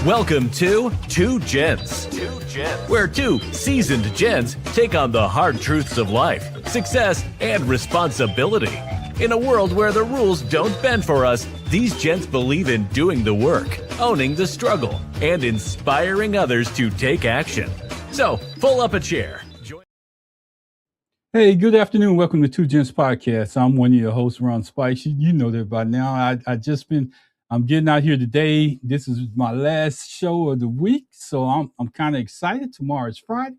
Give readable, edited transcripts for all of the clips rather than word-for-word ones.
Welcome to Two Gents, where two seasoned gents take on the hard truths of life, success, and responsibility. In a world where the rules don't bend for us, these gents believe in doing the work, owning the struggle, and inspiring others to take action. So, pull up a chair. Hey, good afternoon. Welcome to Two Gents Podcast. I'm one of your hosts, Ron Spikes. You know that by now. I'm getting out here today. This is my last show of the week, so I'm kind of excited. Tomorrow is Friday,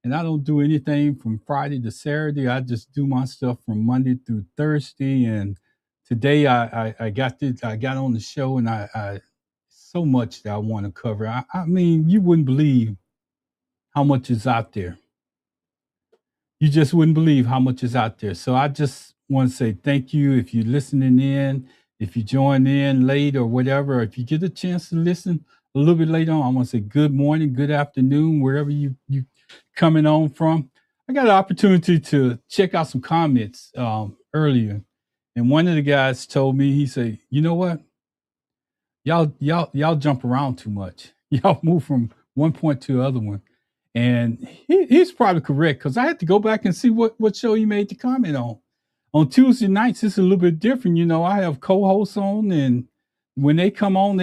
and I don't do anything from Friday to Saturday. I just do my stuff from Monday through Thursday. And today I got on the show, and I so much that I want to cover. I mean, you wouldn't believe how much is out there. You just wouldn't believe how much is out there. So I just want to say thank you if you're listening in, if you join in late or whatever, or if you get a chance to listen a little bit later on. I want to say good morning, good afternoon, wherever you coming on from. I got an opportunity to check out some comments earlier, and one of the guys told me, he said, "You know what? Y'all jump around too much. Y'all move from one point to the other one." And he's probably correct, because I had to go back and see what show he made the comment on. On Tuesday nights, it's a little bit different. You know, I have co-hosts on, and when they come on,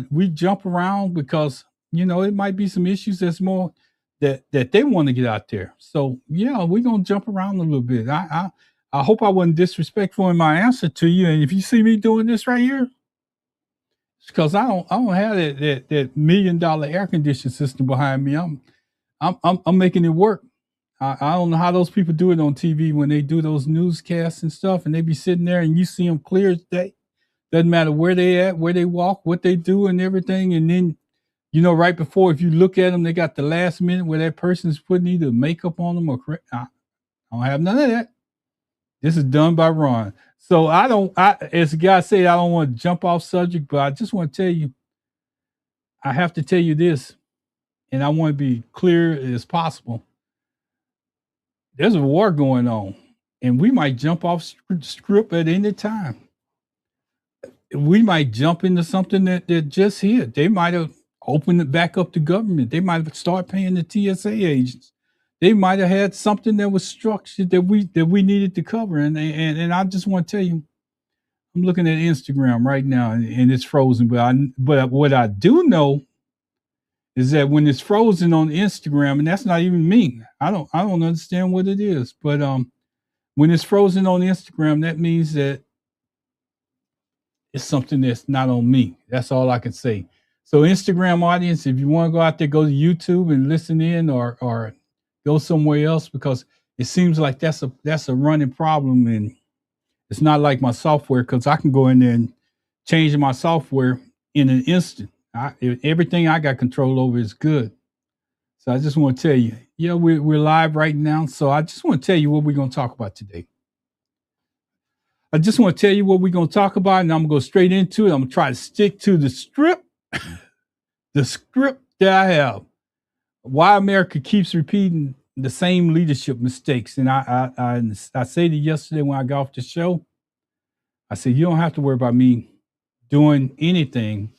we jump around because, you know, it might be some issues that's more that they want to get out there. So yeah, we're gonna jump around a little bit. I hope I wasn't disrespectful in my answer to you. And if you see me doing this right here, it's because I don't have that $1 million air conditioning system behind me. I'm making it work. I don't know how those people do it on TV when they do those newscasts and stuff, and they be sitting there and you see them clear as day. Doesn't matter where they at, where they walk, what they do, and everything. And then, you know, right before, if you look at them, they got the last minute where that person's putting either makeup on them or correct. I don't have none of that. This is done by Ron. So as the guy said, I don't want to jump off subject, but I just want to tell you, I have to tell you this, and I want to be clear as possible. There's a war going on, and we might jump off script at any time. We might jump into something that just hit. They might have opened it back up to government. They might have started paying the TSA agents. They might have had something that was structured that we needed to cover. And I just want to tell you, I'm looking at Instagram right now, and it's frozen. But what I do know is that when it's frozen on Instagram, and that's not even me, I don't understand what it is. But when it's frozen on Instagram, that means that it's something that's not on me. That's all I can say. So Instagram audience, if you want to go out there, go to YouTube and listen in, or go somewhere else, because it seems like that's a running problem, and it's not like my software, because I can go in there and change my software in an instant. Everything I got control over is good. So I just want to tell you, yeah, we're live right now. So I just want to tell you what we're going to talk about today. I just want to tell you what we're going to talk about, and I'm going to go straight into it. I'm going to try to stick to the script that I have. Why America keeps repeating the same leadership mistakes. And I said it yesterday when I got off the show. I said, you don't have to worry about me doing anything.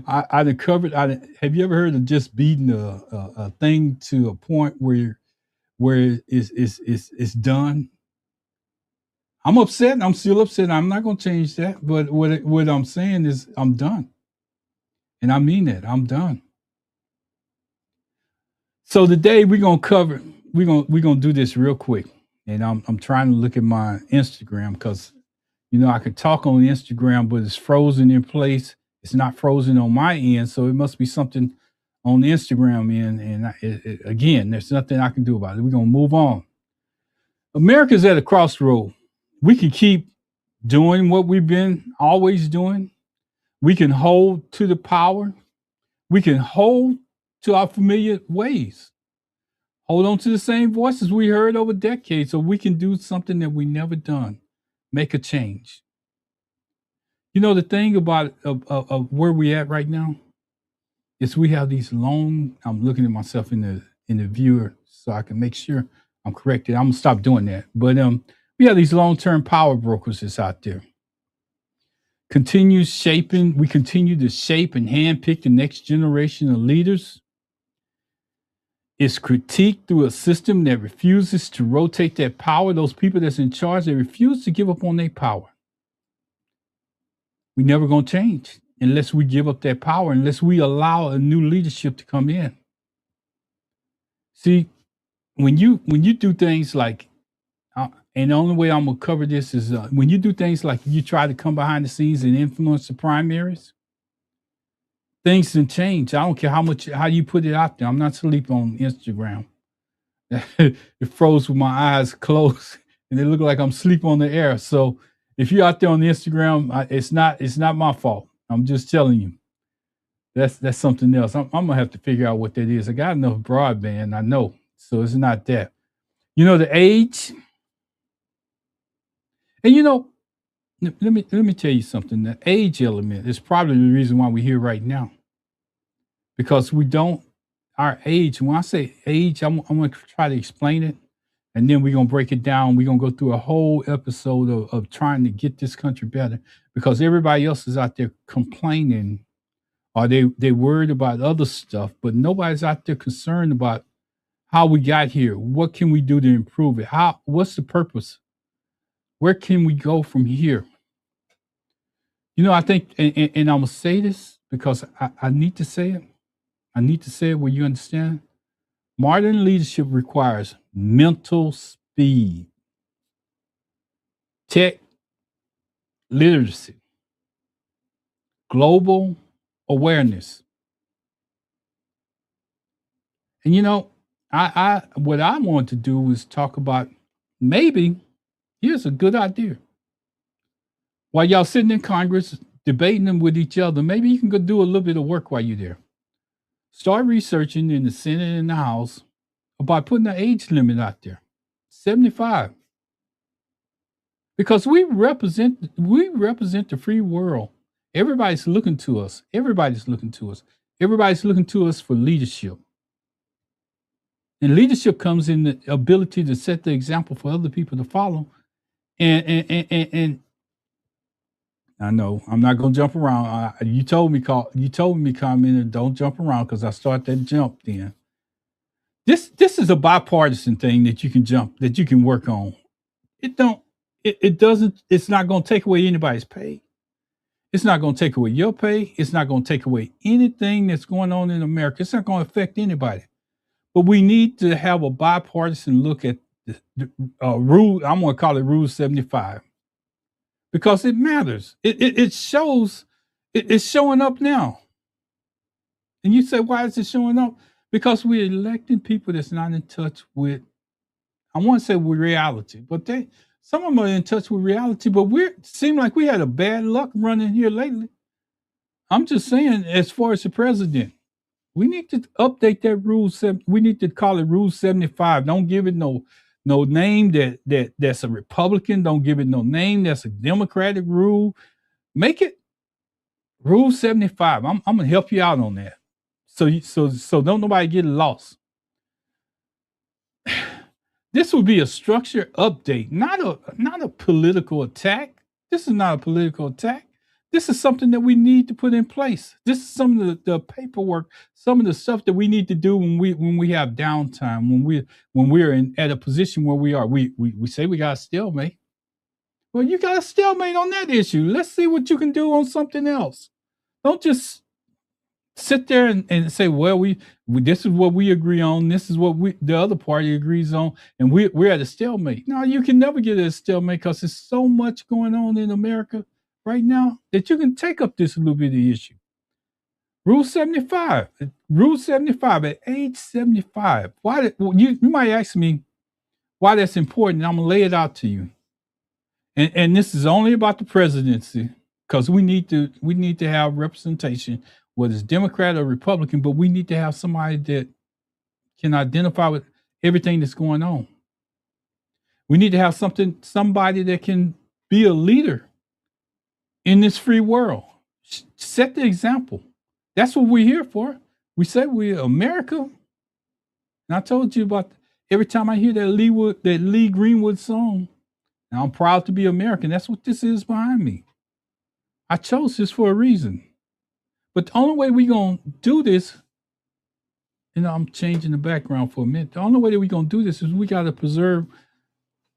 I'd covered. Have you ever heard of just beating a thing to a point where it's done? I'm upset. I'm still upset. I'm not going to change that. But what I'm saying is I'm done, and I mean that. I'm done. So today we're gonna do this real quick, and I'm trying to look at my Instagram, because, you know, I could talk on Instagram, but it's frozen in place. It's not frozen on my end, so it must be something on the Instagram end. And again, there's nothing I can do about it. We're going to move on. America's at a crossroad. We can keep doing what we've been always doing. We can hold to the power. We can hold to our familiar ways. Hold on to the same voices we heard over decades, so we can do something that we never done. Make a change. You know, the thing about of where we at right now is we have these long. I'm looking at myself in the viewer so I can make sure I'm corrected. I'm gonna stop doing that. But we have these long-term power brokers that's out there. We continue to shape and handpick the next generation of leaders. It's critiqued through a system that refuses to rotate that power. Those people that's in charge, they refuse to give up on their power. We never gonna change unless we give up that power, unless we allow a new leadership to come in. See, when you do things like, and the only way I'm gonna cover this is when you do things like you try to come behind the scenes and influence the primaries, things can change. I don't care how you put it out there. I'm not sleeping on Instagram. It froze with my eyes closed, and it looked like I'm sleeping on the air. So if you're out there on Instagram, it's not my fault. I'm just telling you. That's something else. I'm gonna have to figure out what that is. I got enough broadband, I know, so it's not that. The age, and let me tell you something. The age element is probably the reason why we're here right now, because we don't our age. When I say age, I'm gonna try to explain it, and then we're gonna break it down. We're gonna go through a whole episode of trying to get this country better, because everybody else is out there complaining, or they worried about other stuff, but nobody's out there concerned about how we got here. What can we do to improve it? What's the purpose? Where can we go from here? I think, and I'm gonna say this because I need to say it. I need to say it where you understand. Modern leadership requires mental speed, tech literacy, global awareness. And I what I want to do is talk about, maybe here's a good idea. While y'all sitting in Congress debating them with each other, maybe you can go do a little bit of work while you're there. Start researching in the Senate and the House about putting an age limit out there, 75. Because we represent the free world. Everybody's looking to us. Everybody's looking to us. Everybody's looking to us for leadership. And leadership comes in the ability to set the example for other people to follow. And I know I'm not gonna jump around. You told me, commenter, don't jump around, because I start that jump then. This is a bipartisan thing that you can work on. It's not gonna take away anybody's pay. It's not gonna take away your pay. It's not gonna take away anything that's going on in America. It's not gonna affect anybody. But we need to have a bipartisan look at the rule. I'm gonna call it Rule 75. Because it matters. It shows, it's showing up now. And you say, why is it showing up? Because we're electing people that's not in touch with, I want to say with reality, but some of them are in touch with reality, but seem like we had a bad luck running here lately. I'm just saying, as far as the president, we need to update that rule. We need to call it Rule 75. Don't give it no name that's a Republican. Don't give it no name that's a Democratic rule. Make it Rule 75. I'm gonna help you out on that. So don't nobody get lost. This would be a structured update, not a political attack. This is not a political attack. This is something that we need to put in place. This is some of the paperwork, some of the stuff that we need to do when we have downtime, when we're at a position where we are. We say we got a stalemate. Well, you got a stalemate on that issue. Let's see what you can do on something else. Don't just sit there and say, well, we this is what we agree on. This is what the other party agrees on, and we're at a stalemate. No, you can never get at a stalemate, because there's so much going on in America right now that you can take up this little bitty issue. Rule 75. Rule 75 at age 75. Why? You might ask me why that's important. I'm gonna lay it out to you. And this is only about the presidency, because we need to have representation, whether it's Democrat or Republican, but we need to have somebody that can identify with everything that's going on. We need to have somebody that can be a leader in this free world. Set the example. That's what we're here for. We say we're America. And I told you about, every time I hear that Lee Greenwood song, I'm proud to be American. That's what this is behind me. I chose this for a reason. But the only way we gonna do this, I'm changing the background for a minute. The only way that we gonna do this is we gotta preserve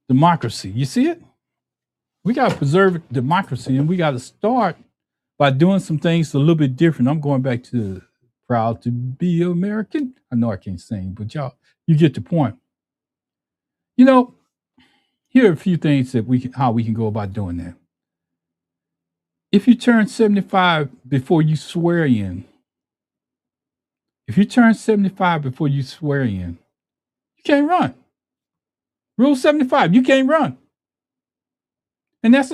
democracy. You see it? We gotta preserve democracy, and we gotta start by doing some things a little bit different. I'm going back to proud to be American. I know I can't sing, but y'all, you get the point. You know, here are a few things that how we can go about doing that. If you turn 75 before you swear in, if you turn 75 before you swear in, you can't run. Rule 75, you can't run. And that's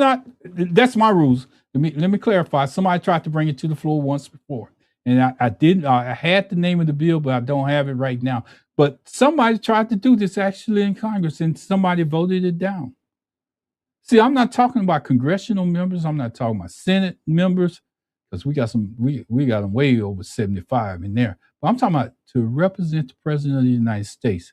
my rules. Let me clarify. Somebody tried to bring it to the floor once before. And I didn't, I had the name of the bill, but I don't have it right now. But somebody tried to do this actually in Congress and somebody voted it down. See, I'm not talking about congressional members. I'm not talking about Senate members, because we got them way over 75 in there. But I'm talking about to represent the president of the United States.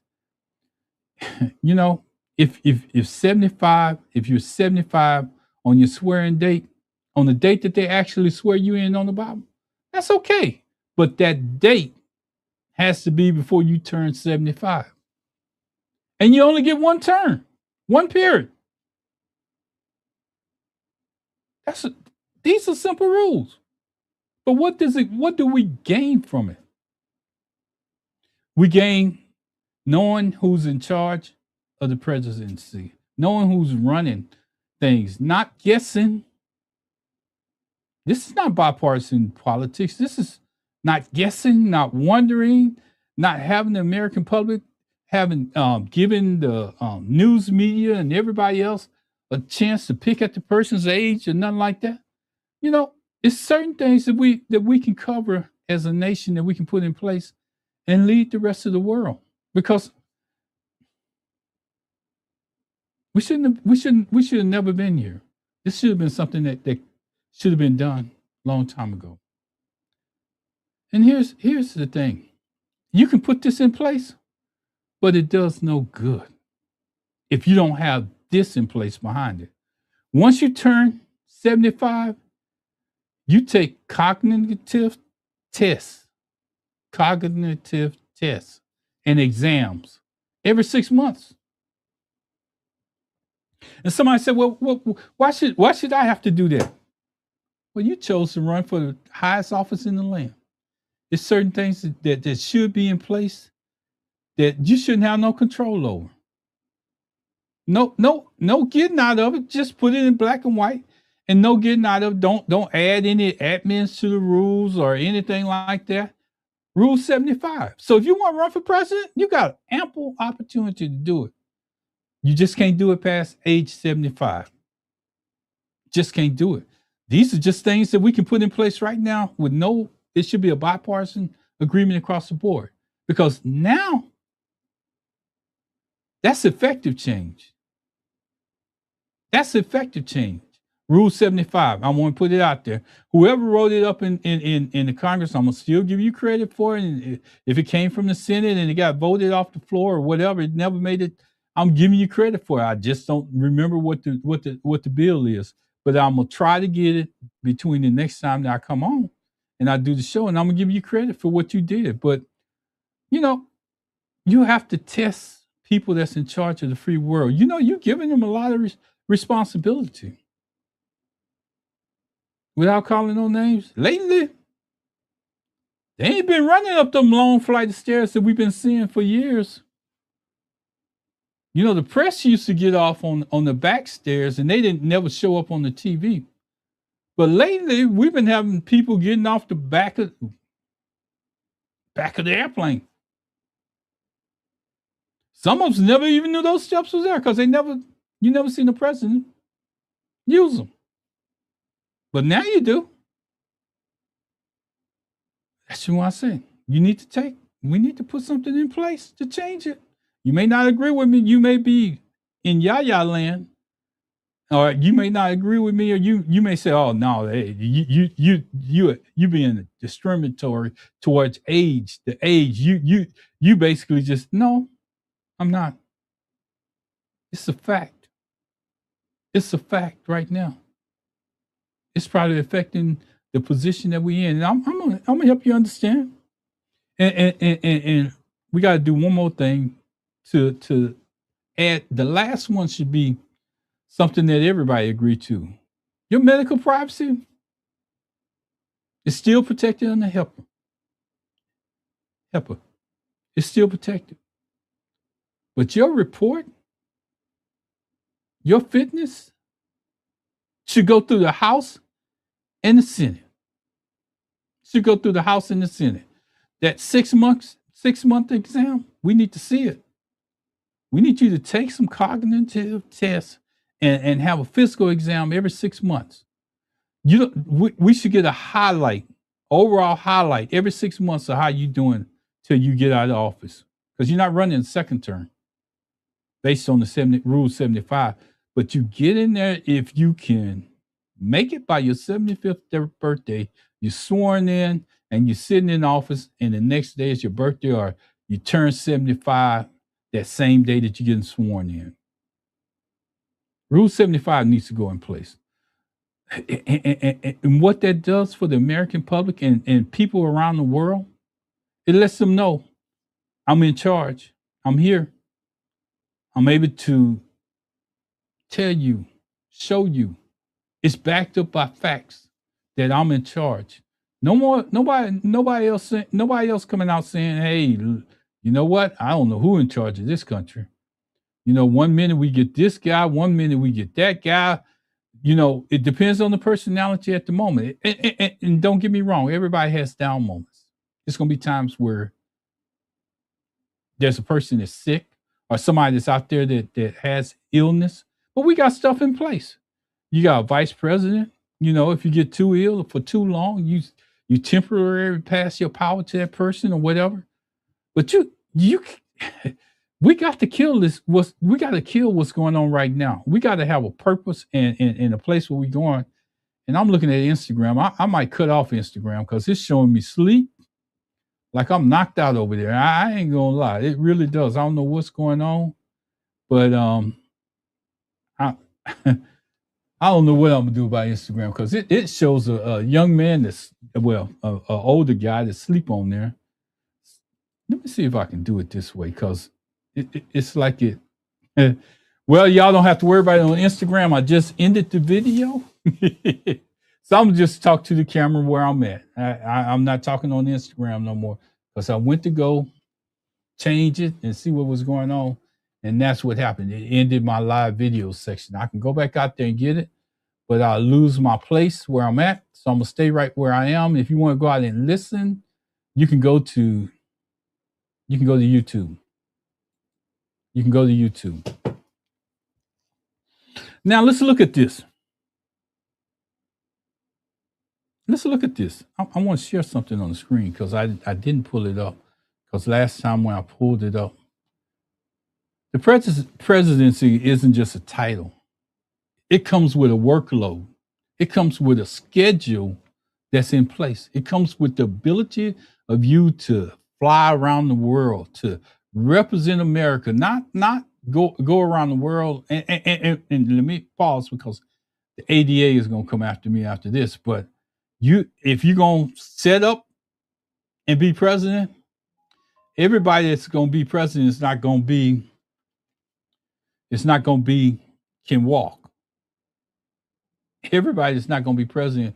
You know, if 75, if you're 75 on your swearing date, on the date that they actually swear you in on the Bible, that's okay. But that date has to be before you turn 75. And you only get one term, one period. These are simple rules. But what do we gain from it? We gain knowing who's in charge of the presidency, knowing who's running things, not guessing. This is not bipartisan politics. This is not guessing, not wondering, not having the American public having given the news media and everybody else a chance to pick at the person's age or nothing like that. It's certain things that we can cover as a nation that we can put in place and lead the rest of the world. Because we should have never been here. This should have been something that should have been done a long time ago. And here's the thing. You can put this in place, but it does no good if you don't have this in place behind it. Once you turn 75, you take cognitive tests and exams every 6 months. And somebody said, well, why should I have to do that? Well, you chose to run for the highest office in the land. There's certain things that should be in place that you shouldn't have no control over. No getting out of it. Just put it in black and white, and no getting out of it. Don't add any admins to the rules or anything like that. Rule 75. So if you want to run for president, you got ample opportunity to do it. You just can't do it past age 75. Just can't do it. These are just things that we can put in place right now with it should be a bipartisan agreement across the board. Because now that's effective change. That's effective change. Rule 75. I want to put it out there. Whoever wrote it up in the Congress, I'm going to still give you credit for it. And if it came from the Senate and it got voted off the floor or whatever, it never made it. I'm giving you credit for it. I just don't remember what the bill is. But I'm going to try to get it between the next time that I come on and I do the show. And I'm going to give you credit for what you did. But, you have to test people that's in charge of the free world. You're giving them a lot of responsibility. Without calling no names, lately, they ain't been running up them long flight of stairs that we've been seeing for years. The press used to get off on the back stairs and they didn't never show up on the TV. But lately, we've been having people getting off the back of the airplane. Some of us never even knew those steps was there because you never seen the president use them. But now you do. That's what I say. We need to put something in place to change it. You may not agree with me. You may be in Yaya land, or you may not agree with me, or you may say, "Oh no, hey, you being discriminatory towards age. The age you basically just no, I'm not. It's a fact. It's a fact right now. It's probably affecting the position that we're in. And I'm gonna help you understand. And we got to do one more thing to add. The last one should be something that everybody agree to. Your medical privacy is still protected under HIPAA. HIPAA is still protected. But your report, your fitness should go through the House and the Senate. Should go through the House and the Senate. That 6 month exam, we need to see it. We need you to take some cognitive tests and have a physical exam every 6 months. We should get a highlight, overall highlight every 6 months of how you doing till you get out of office. Because you're not running a second term based on the Rule 75. But you get in there if you can make it by your 75th birthday, you're sworn in and you're sitting in office, and the next day is your birthday, or you turn 75 that same day that you're getting sworn in. Rule 75 needs to go in place. And what that does for the American public and people around the world, it lets them know I'm in charge. I'm here. I'm able to tell you, show you. It's backed up by facts that I'm in charge. No more, nobody else coming out saying, hey, you know what? I don't know who in charge of this country. You know, 1 minute we get this guy, 1 minute we get that guy. You know, it depends on the personality at the moment. And don't get me wrong, everybody has down moments. It's going to be times where there's a person that's sick or somebody that's out there that has illness, but we got stuff in place. You got a vice president. You know, if you get too ill for too long, you temporarily pass your power to that person or whatever. But you we got to kill this. We got to kill what's going on right now. We got to have a purpose and a place where we're going. And I'm looking at Instagram. I might cut off Instagram because it's showing me sleep. Like I'm knocked out over there. I ain't gonna lie. It really does. I don't know what's going on. But I I don't know what I'm gonna do about Instagram because it shows a young man that's a older guy that's sleep on there. Let me see if I can do it this way because it's like it. Well, y'all don't have to worry about it on Instagram. I just ended the video, so I'm just talk to the camera where I'm at. I'm not talking on Instagram no more because I went to go change it and see what was going on. And that's what happened. It ended my live video section. I can go back out there and get it, but I'll lose my place where I'm at. So I'm going to stay right where I am. If you want to go out and listen, you can go to YouTube. You can go to YouTube. Now let's look at this. Let's look at this. I want to share something on the screen because I didn't pull it up because last time when I pulled it up, the presidency isn't just a title. It comes with a workload. It comes with a schedule that's in place. It comes with the ability of you to fly around the world, to represent America, not go around the world. And let me pause because the ADA is going to come after me after this. But if you're going to set up and be president, everybody that's going to be president is not going to be. It's not going to be can walk. Everybody that's not going to be president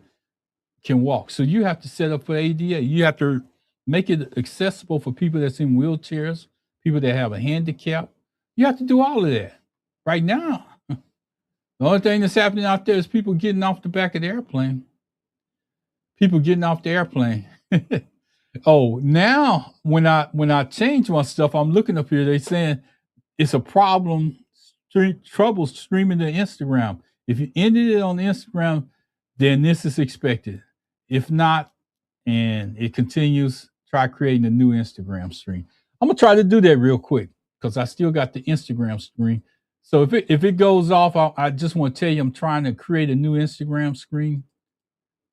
can walk. So you have to set up for ADA. You have to make it accessible for people that's in wheelchairs, people that have a handicap. You have to do all of that. Right now, the only thing that's happening out there is people getting off the back of the airplane. People getting off the airplane. Oh, now when I change my stuff, I'm looking up here. They saying it's a problem. Trouble streaming to Instagram. If you ended it on Instagram, then this is expected. If not, and it continues, try creating a new Instagram stream. I'm gonna try to do that real quick because I still got the Instagram stream. So if it goes off, I just want to tell you I'm trying to create a new Instagram screen.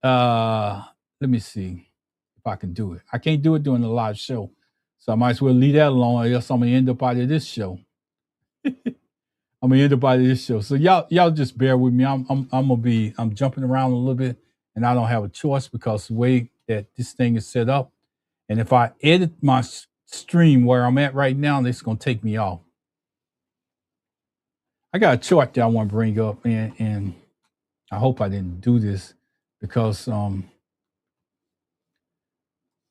Let me see if I can do it. I can't do it during the live show, so I might as well leave that alone, or else I'm gonna end up out of this show. I'm gonna end up out of this show. So y'all just bear with me. I'm jumping around a little bit and I don't have a choice because the way that this thing is set up. And if I edit my stream where I'm at right now, it's going to take me off. I got a chart that I want to bring up, and I hope I didn't do this because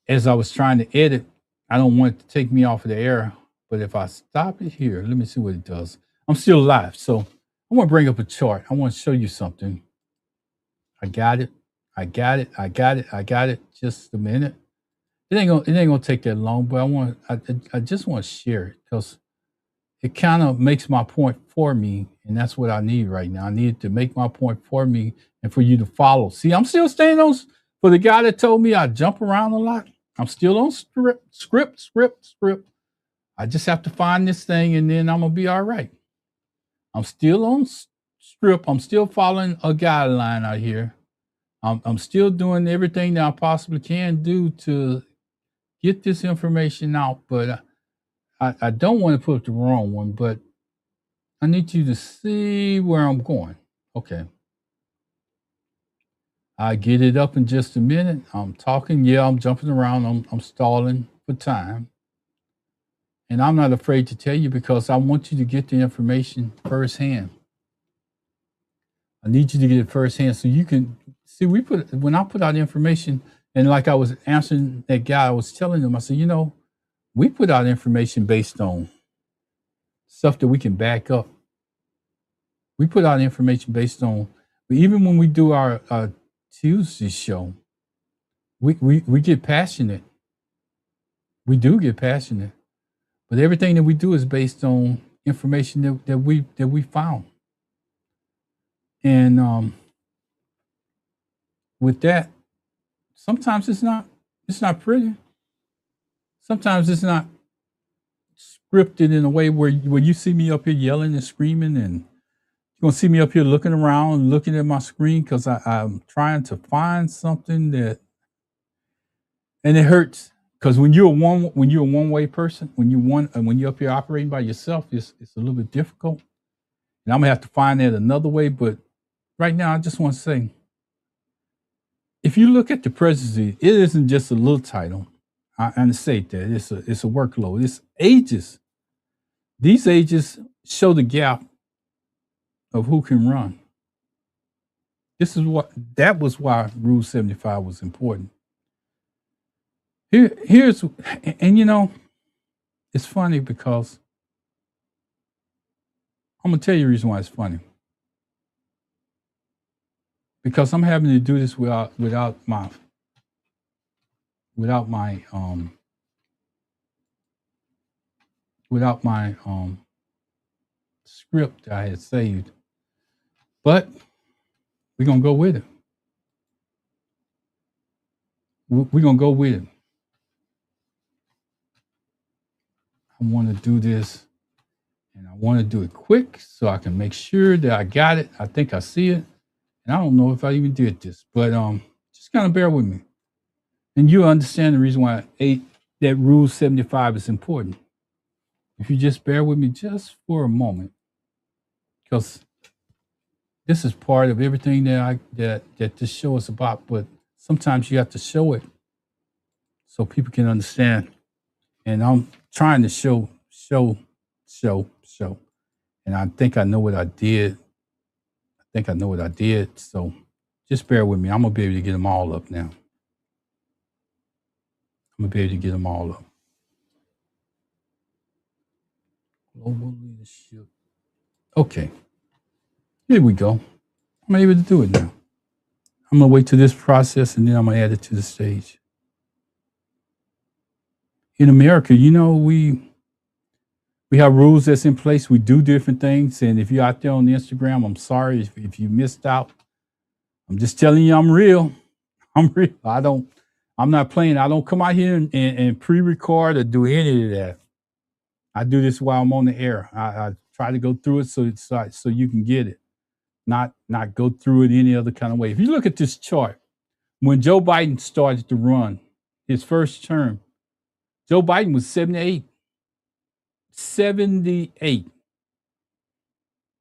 as I was trying to edit, I don't want it to take me off of the air. But if I stop it here, let me see what it does. I'm still live, so I want to bring up a chart. I want to show you something. I got it. I got it. I got it. I got it. Just a minute. It ain't gonna take that long, but I just want to share it because it kind of makes my point for me, and that's what I need right now. I need to make my point for me and for you to follow. See, I'm still staying on. For the guy that told me I jump around a lot, I'm still on script. I just have to find this thing, and then I'm gonna be all right. I'm still on script. I'm still following a guideline out here. I'm still doing everything that I possibly can do to get this information out, but I don't want to put the wrong one, but I need you to see where I'm going. Okay. I get it up in just a minute. I'm talking. Yeah, I'm jumping around. I'm stalling for time. And I'm not afraid to tell you because I want you to get the information firsthand. I need you to get it firsthand so you can see. When I put out information, and like I was answering that guy, I was telling him, I said, we put out information based on stuff that we can back up. We put out information based on, even when we do our Tuesday show, we get passionate. We do get passionate, but everything that we do is based on information that we found. And with that, sometimes it's not pretty. Sometimes it's not scripted in a way where you see me up here yelling and screaming, and you're gonna see me up here looking around, looking at my screen because I'm trying to find something and it hurts because when you're a one way person, when you're up here operating by yourself, it's a little bit difficult, and I'm gonna have to find that another way. But right now, I just want to say, if you look at the presidency, it isn't just a little title. I understand that it's a workload. It's ages. These ages show the gap of who can run. That was why Rule 75 was important. Here's and it's funny because I'm gonna tell you the reason why it's funny. Because I'm having to do this without my without my script that I had saved. But we're gonna go with it. We're gonna go with it. I want to do this, and I want to do it quick so I can make sure that I got it. I think I see it, and I don't know if I even did this, but just kind of bear with me, and you understand the reason why that Rule 75 is important. If you just bear with me just for a moment, because this is part of everything that this show is about. But sometimes you have to show it so people can understand. And I'm trying to show. And I think I know what I did. So just bear with me. I'm gonna be able to get them all up now. Global leadership. Okay. Here we go. I'm able to do it now. I'm gonna wait till this process and then I'm gonna add it to the stage. In America, we have rules that's in place. We do different things. And if you're out there on the Instagram, I'm sorry if you missed out. I'm just telling you I'm real. I'm real. I'm not playing. I don't come out here and pre-record or do any of that. I do this while I'm on the air. I try to go through it so you can get it. Not go through it any other kind of way. If you look at this chart, when Joe Biden started to run his first term, Joe Biden was 78. 78.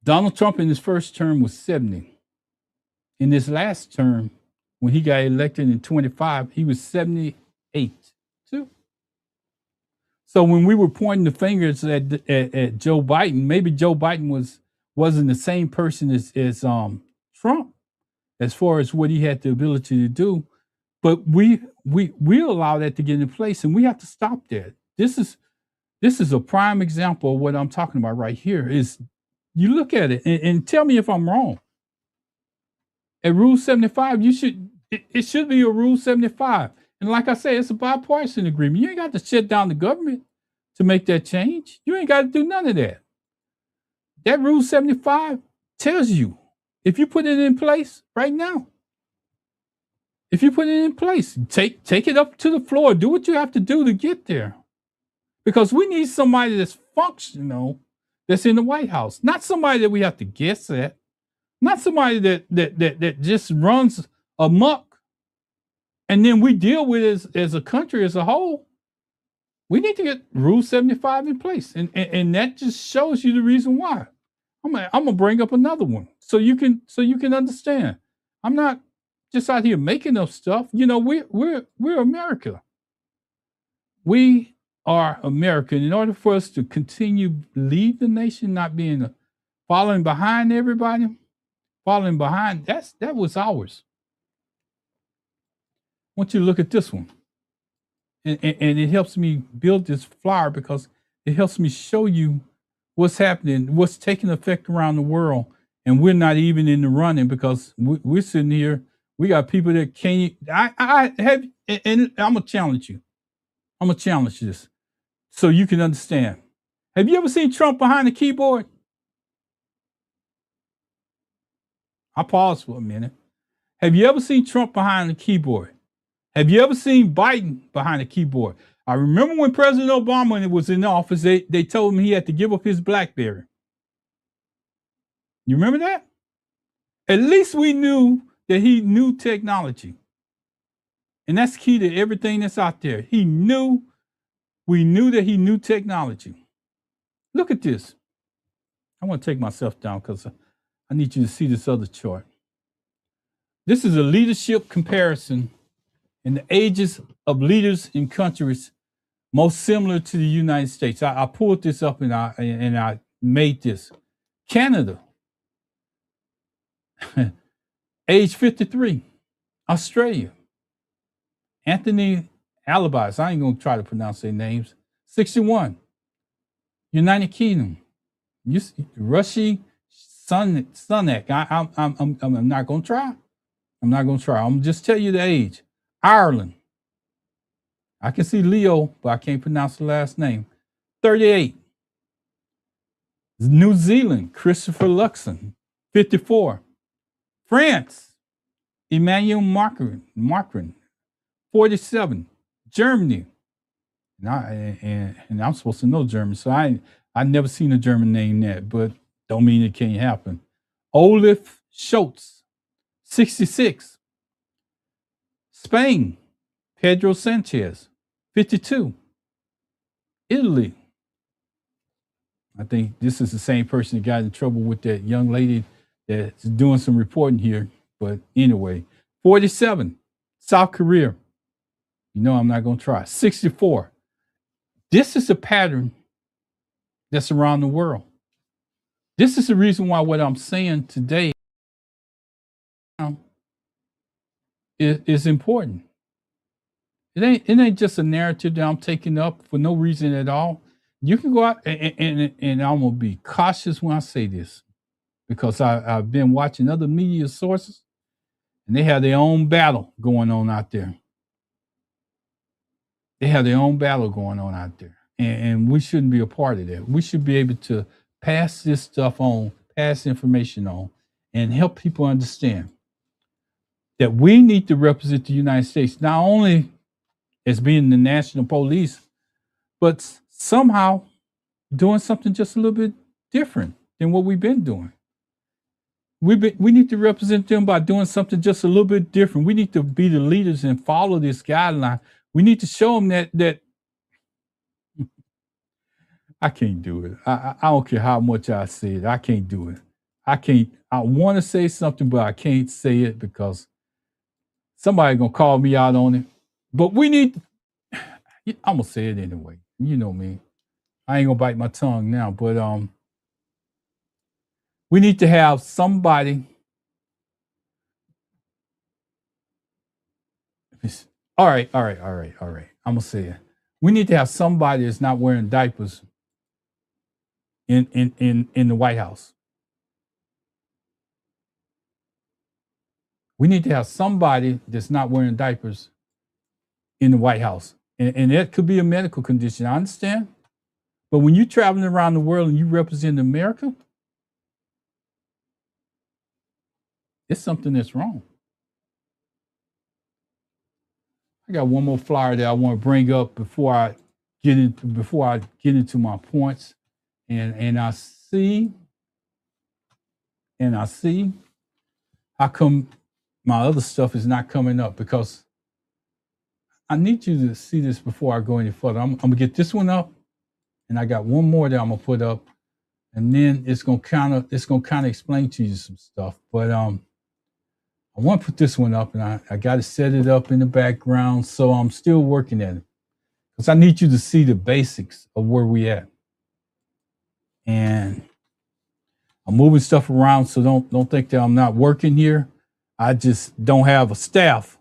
Donald Trump in his first term was 70. In his last term, when he got elected in 25, he was 78 too. So when we were pointing the fingers at Joe Biden, maybe Joe Biden wasn't the same person as Trump as far as what he had the ability to do, but we allow that to get in place, and we have to stop that. This is a prime example of what I'm talking about right here. Is you look at it and tell me if I'm wrong. At Rule 75, it should be a Rule 75. And like I say, it's a bipartisan agreement. You ain't got to shut down the government to make that change. You ain't got to do none of that. That Rule 75 tells you if you put it in place right now. If you put it in place, take it up to the floor. Do what you have to do to get there. Because we need somebody that's functional, that's in the White House, not somebody that we have to guess at. Not somebody that just runs amok, and then we deal with it as a country as a whole. We need to get Rule 75 in place, and that just shows you the reason why. I'm gonna bring up another one so you can understand. I'm not just out here making up stuff. You know, we're America. We are America. In order for us to continue lead the nation, not being following behind everybody. Falling behind, that was ours. I want you to look at this one. And it helps me build this flyer because it helps me show you what's happening, what's taking effect around the world. And we're not even in the running because we're sitting here. We got people that can't. I have, and I'm going to challenge you. I'm going to challenge this so you can understand. Have you ever seen Trump behind the keyboard? I pause for a minute. Have you ever seen Trump behind the keyboard? Have you ever seen Biden behind the keyboard? I remember when President Obama was in office, they told him he had to give up his BlackBerry. You remember that? At least we knew that he knew technology. And that's key to everything that's out there. We knew that he knew technology. Look at this. I want to take myself down because I need you to see this other chart. This is a leadership comparison in the ages of leaders in countries most similar to the United States. I pulled this up and I made this. Canada, age 53. Australia, Anthony Alibis, I ain't going to try to pronounce their names, 61. United Kingdom, Rishi Sunak, I'm not going to try. I'm not going to try. I'm going to just tell you the age. Ireland. I can see Leo, but I can't pronounce the last name. 38. New Zealand, Christopher Luxon, 54. France, Emmanuel Macron, 47. Germany. And I'm supposed to know German, so I've never seen a German name that, but don't mean it can't happen. Olaf Scholz, 66. Spain, Pedro Sanchez, 52. Italy. I think this is the same person that got in trouble with that young lady that's doing some reporting here. But anyway, 47. South Korea. You know I'm not going to try. 64. This is a pattern that's around the world. This is the reason why what I'm saying today is important. It ain't just a narrative that I'm taking up for no reason at all. You can go out and I'm gonna be cautious when I say this because I've been watching other media sources and they have their own battle going on out there. They have their own battle going on out there. And we shouldn't be a part of that. We should be able to pass this stuff on, pass information on, and help people understand that we need to represent the United States, not only as being the national police, but somehow doing something just a little bit different than what we've been doing. We need to represent them by doing something just a little bit different. We need to be the leaders and follow this guideline. We need to show them that I can't do it. I don't care how much I say it. I can't do it. I want to say something, but I can't say it because Somebody gonna call me out on it. But we need, I'm gonna say it anyway. You know me. I ain't gonna bite my tongue now, but we need to have somebody. All right. I'm gonna say it. We need to have somebody that's not wearing diapers in the White House. We need to have somebody that's not wearing diapers in the White House. And that could be a medical condition. I understand. But when you're traveling around the world and you represent America, it's something that's wrong. I got one more flyer that I want to bring up before I get into my points. And I see how come my other stuff is not coming up, because I need you to see this before I go any further. I'm gonna get this one up, and I got one more that I'm gonna put up, and then it's gonna kind of explain to you some stuff. But I want to put this one up, and I got to set it up in the background, so I'm still working at it, because I need you to see the basics of where we at. And I'm moving stuff around, so don't think that I'm not working here. I just don't have a staff.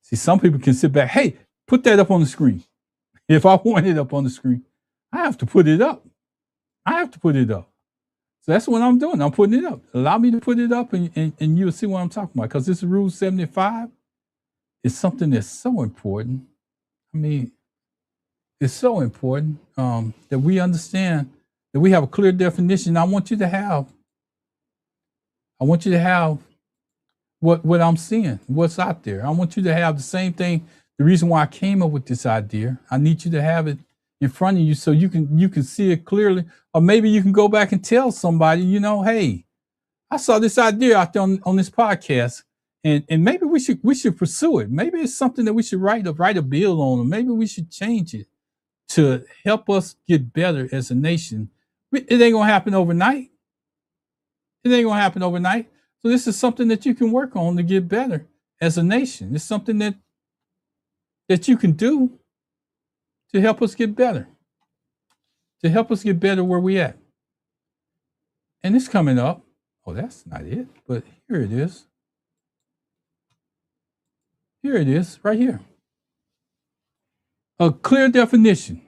See, some people can sit back. Hey, put that up on the screen. If I want it up on the screen, I have to put it up. So that's what I'm doing. I'm putting it up. Allow me to put it up, and you'll see what I'm talking about. Because this Rule 75 is something that's so important. I mean, it's so important that we understand that we have a clear definition. I want you to have what I'm seeing, what's out there. I want you to have the same thing. The reason why I came up with this idea, I need you to have it in front of you so you can see it clearly. Or maybe you can go back and tell somebody, hey, I saw this idea out there on this podcast, and maybe we should pursue it. Maybe it's something that we should write a bill on, or maybe we should change it to help us get better as a nation. It ain't gonna happen overnight. So this is something that you can work on to get better as a nation. It's something that you can do to help us get better. Where we at. And it's coming up. Oh, that's not it, but here it is. Right here. A clear definition.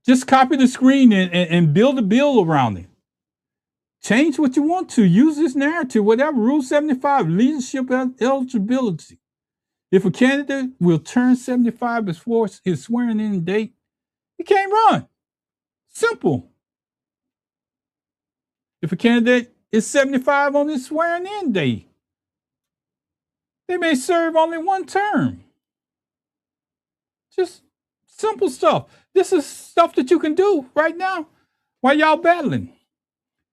Just copy the screen and build a bill around it. Change what you want to. Use this narrative, whatever. Rule 75, leadership eligibility. If a candidate will turn 75 before his swearing in date, he can't run. Simple. If a candidate is 75 on his swearing in date, they may serve only one term. Just simple stuff. This is stuff that you can do right now while y'all battling.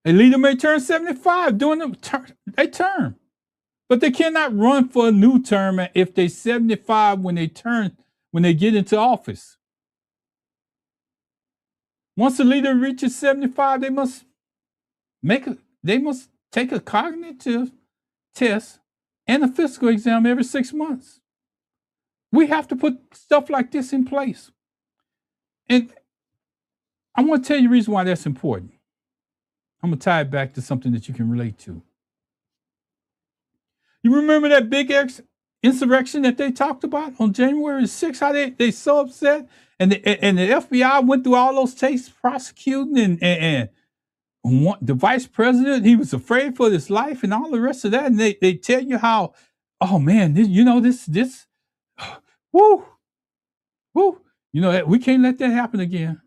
A leader may turn 75 during a term, but they cannot run for a new term if they're 75 when they get into office. Once a leader reaches 75, they must take a cognitive test and a physical exam every 6 months. We have to put stuff like this in place. And I want to tell you the reason why that's important. I'm going to tie it back to something that you can relate to. You remember that big insurrection that they talked about on January 6th, how they so upset? And the FBI went through all those tapes prosecuting and the vice president, he was afraid for his life and all the rest of that. And they tell you how, oh man, this, woo, we can't let that happen again.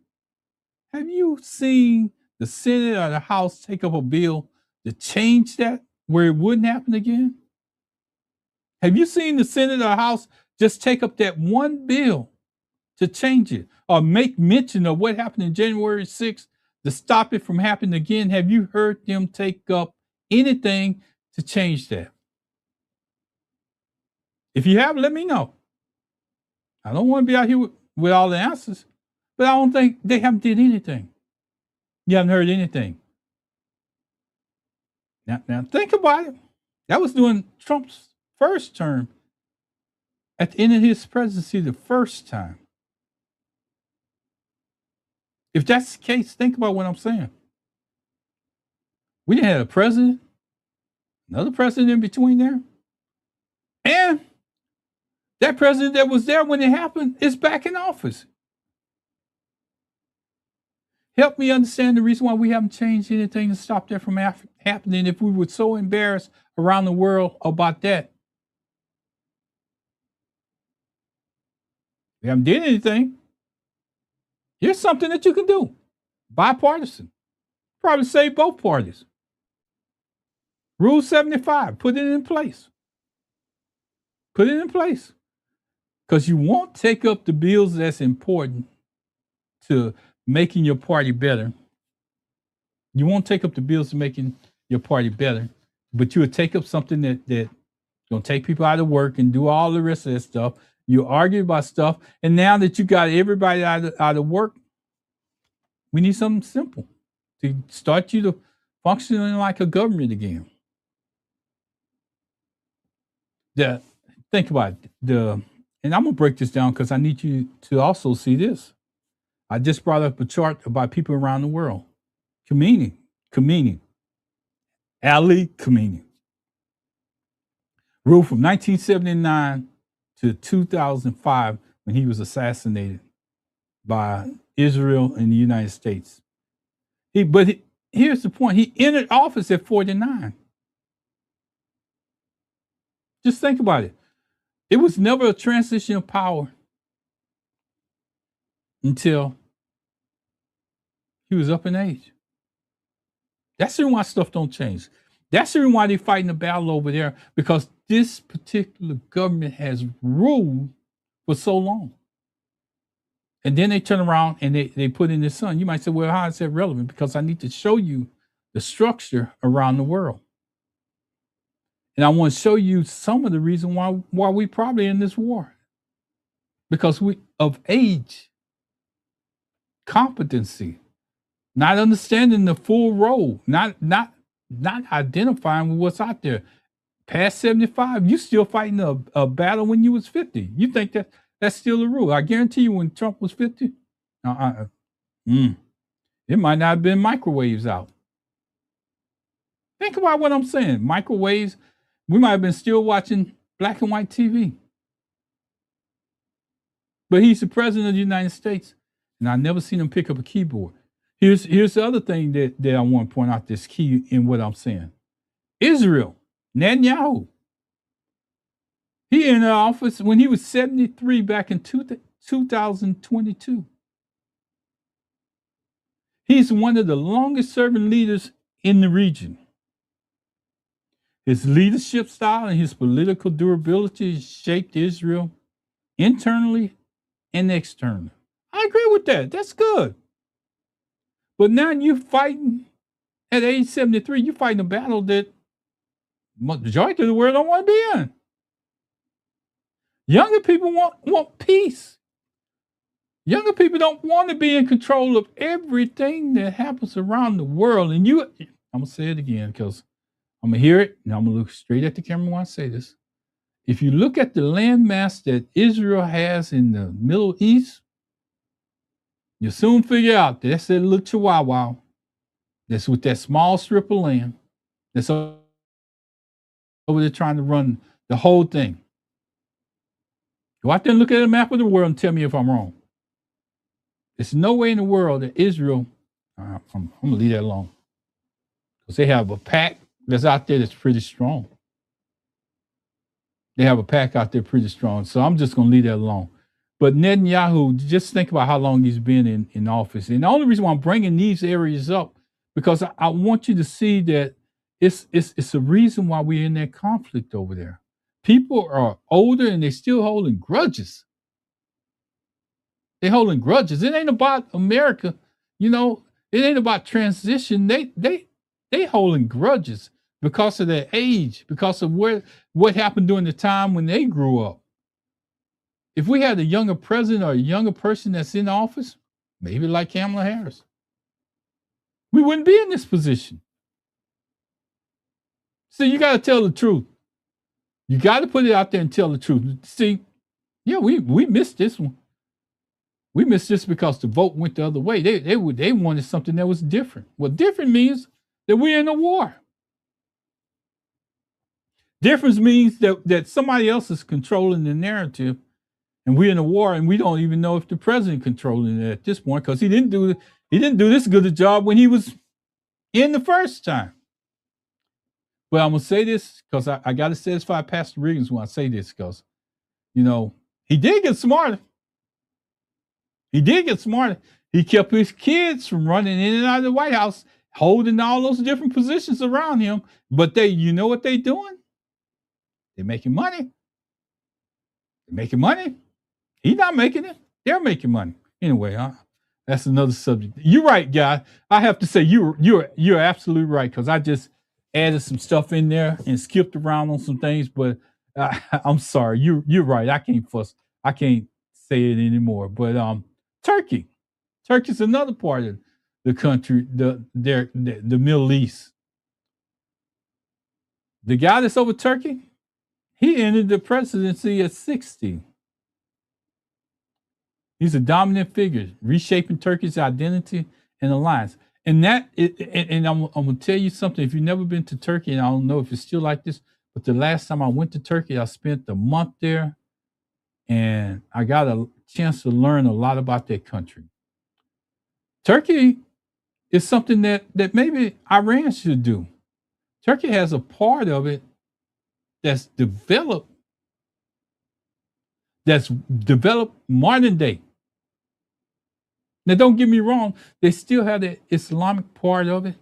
Have you seen the Senate or the House take up a bill to change that where it wouldn't happen again? Have you seen the Senate or House just take up that one bill to change it or make mention of what happened in January 6th to stop it from happening again? Have you heard them take up anything to change that? If you have, let me know. I don't want to be out here with all the answers, but I don't think they haven't did anything. You haven't heard anything. Now think about it. That was during Trump's first term. at the end of his presidency the first time. If that's the case, think about what I'm saying. We didn't have a president, another president in between there, and that president that was there when it happened is back in office. Help me understand the reason why we haven't changed anything to stop that from happening if we were so embarrassed around the world about that. We haven't did anything. Here's something that you can do. Bipartisan. Probably save both parties. Rule 75. Put it in place. Put it in place. Because you won't take up the bills that's important to making your party better. You won't take up the bills to making your party better, but you would take up something that going to take people out of work and do all the rest of that stuff. You argue about stuff, and now that you got everybody out of work, we need something simple to start you to functioning like a government again. Think about it. And I'm gonna break this down because I need you to also see this. I just brought up a chart about people around the world. Khomeini, Ali Khomeini, ruled from 1979 to 2005 when he was assassinated by Israel and the United States. Here's the point. He entered office at 49. Just think about it. It was never a transition of power until he was up in age. That's the reason why stuff don't change. That's the reason why they're fighting the battle over there, because this particular government has ruled for so long. And then they turn around and they put in his son. You might say, well, how is that relevant? Because I need to show you the structure around the world. And I want to show you some of the reason why we probably in this war. Because we of age, competency, not understanding the full role, not identifying with what's out there. Past 75, you still fighting a battle when you was 50. You think that's still the rule. I guarantee you when Trump was 50, it might not have been microwaves out. Think about what I'm saying. Microwaves, we might have been still watching black and white TV. But he's the president of the United States, and I've never seen him pick up a keyboard. Here's the other thing that I want to point out that's key in what I'm saying. Israel, Netanyahu. He entered office when he was 73 back in 2022. He's one of the longest serving leaders in the region. His leadership style and his political durability shaped Israel internally and externally. I agree with that. That's good. But now you're fighting at age 73, you're fighting a battle that majority of the world don't want to be in. Younger people want peace. Younger people don't want to be in control of everything that happens around the world. And I'm going to say it again because I'm going to hear it and I'm going to look straight at the camera when I say this. If you look at the landmass that Israel has in the Middle East, you'll soon figure out that's that little chihuahua that's with that small strip of land that's over there trying to run the whole thing. Go out there and look at a map of the world and tell me if I'm wrong. There's no way in the world that Israel, I'm going to leave that alone. Because they have a pack that's out there that's pretty strong. They have a pack out there pretty strong. So I'm just going to leave that alone. But Netanyahu, just think about how long he's been in office. And the only reason why I'm bringing these areas up, because I want you to see that it's a reason why we're in that conflict over there. People are older and they're still holding grudges. They're holding grudges. It ain't about America, it ain't about transition. They holding grudges because of their age, because of what happened during the time when they grew up. If we had a younger president or a younger person that's in office, maybe like Kamala Harris, we wouldn't be in this position. So you got to tell the truth. You got to put it out there and tell the truth. See, Yeah, we missed this one. We missed this because the vote went the other way. They wanted something that was different. Well, different means that we're in a war. Difference means that somebody else is controlling the narrative, and we're in a war, and we don't even know if the president controlling it at this point because he didn't do this good a job when he was in the first time. But I'm gonna say this because I got to satisfy Pastor Riggins when I say this because he did get smarter. He did get smarter. He kept his kids from running in and out of the White House, holding all those different positions around him. But you know what they doing? They're making money. They're making money. He's not making it. They're making money. Anyway, that's another subject. You're right, guy. I have to say you're absolutely right because I just added some stuff in there and skipped around on some things. But I'm sorry. You're right. I can't fuss. I can't say it anymore. But Turkey. Turkey's another part of the country, the Middle East. The guy that's over Turkey, he entered the presidency at 60. He's a dominant figure, reshaping Turkey's identity and alliance. And I'm gonna tell you something. If you've never been to Turkey, and I don't know if it's still like this, but the last time I went to Turkey, I spent a month there, and I got a chance to learn a lot about that country. Turkey is something that maybe Iran should do. Turkey has a part of it that's developed, modern day. Now, don't get me wrong, they still have the Islamic part of it,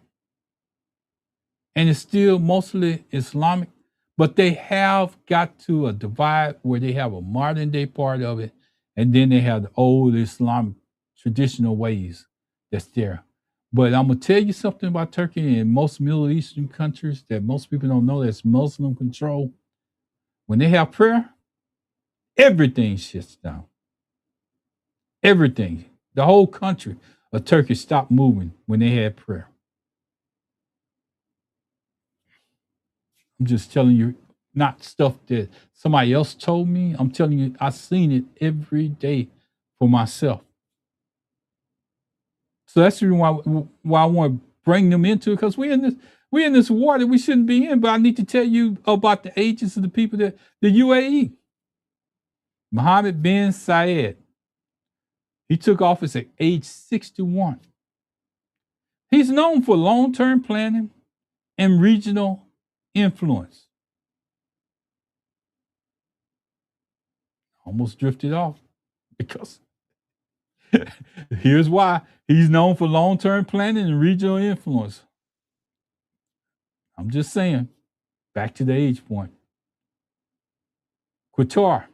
and it's still mostly Islamic, but they have got to a divide where they have a modern day part of it, and then they have the old Islamic traditional ways that's there. But I'm gonna tell you something about Turkey and most Middle Eastern countries that most people don't know that's Muslim control. When they have prayer, everything shuts down. Everything. The whole country of Turkey stopped moving when they had prayer. I'm just telling you, not stuff that somebody else told me. I'm telling you, I've seen it every day for myself. So that's the reason why I want to bring them into it because we're in this war that we shouldn't be in. But I need to tell you about the ages of the people that the UAE. Mohammed bin Zayed. He took office at age 61. He's known for long-term planning and regional influence. Almost drifted off because here's why. He's known for long-term planning and regional influence. I'm just saying, back to the age point. Qatar,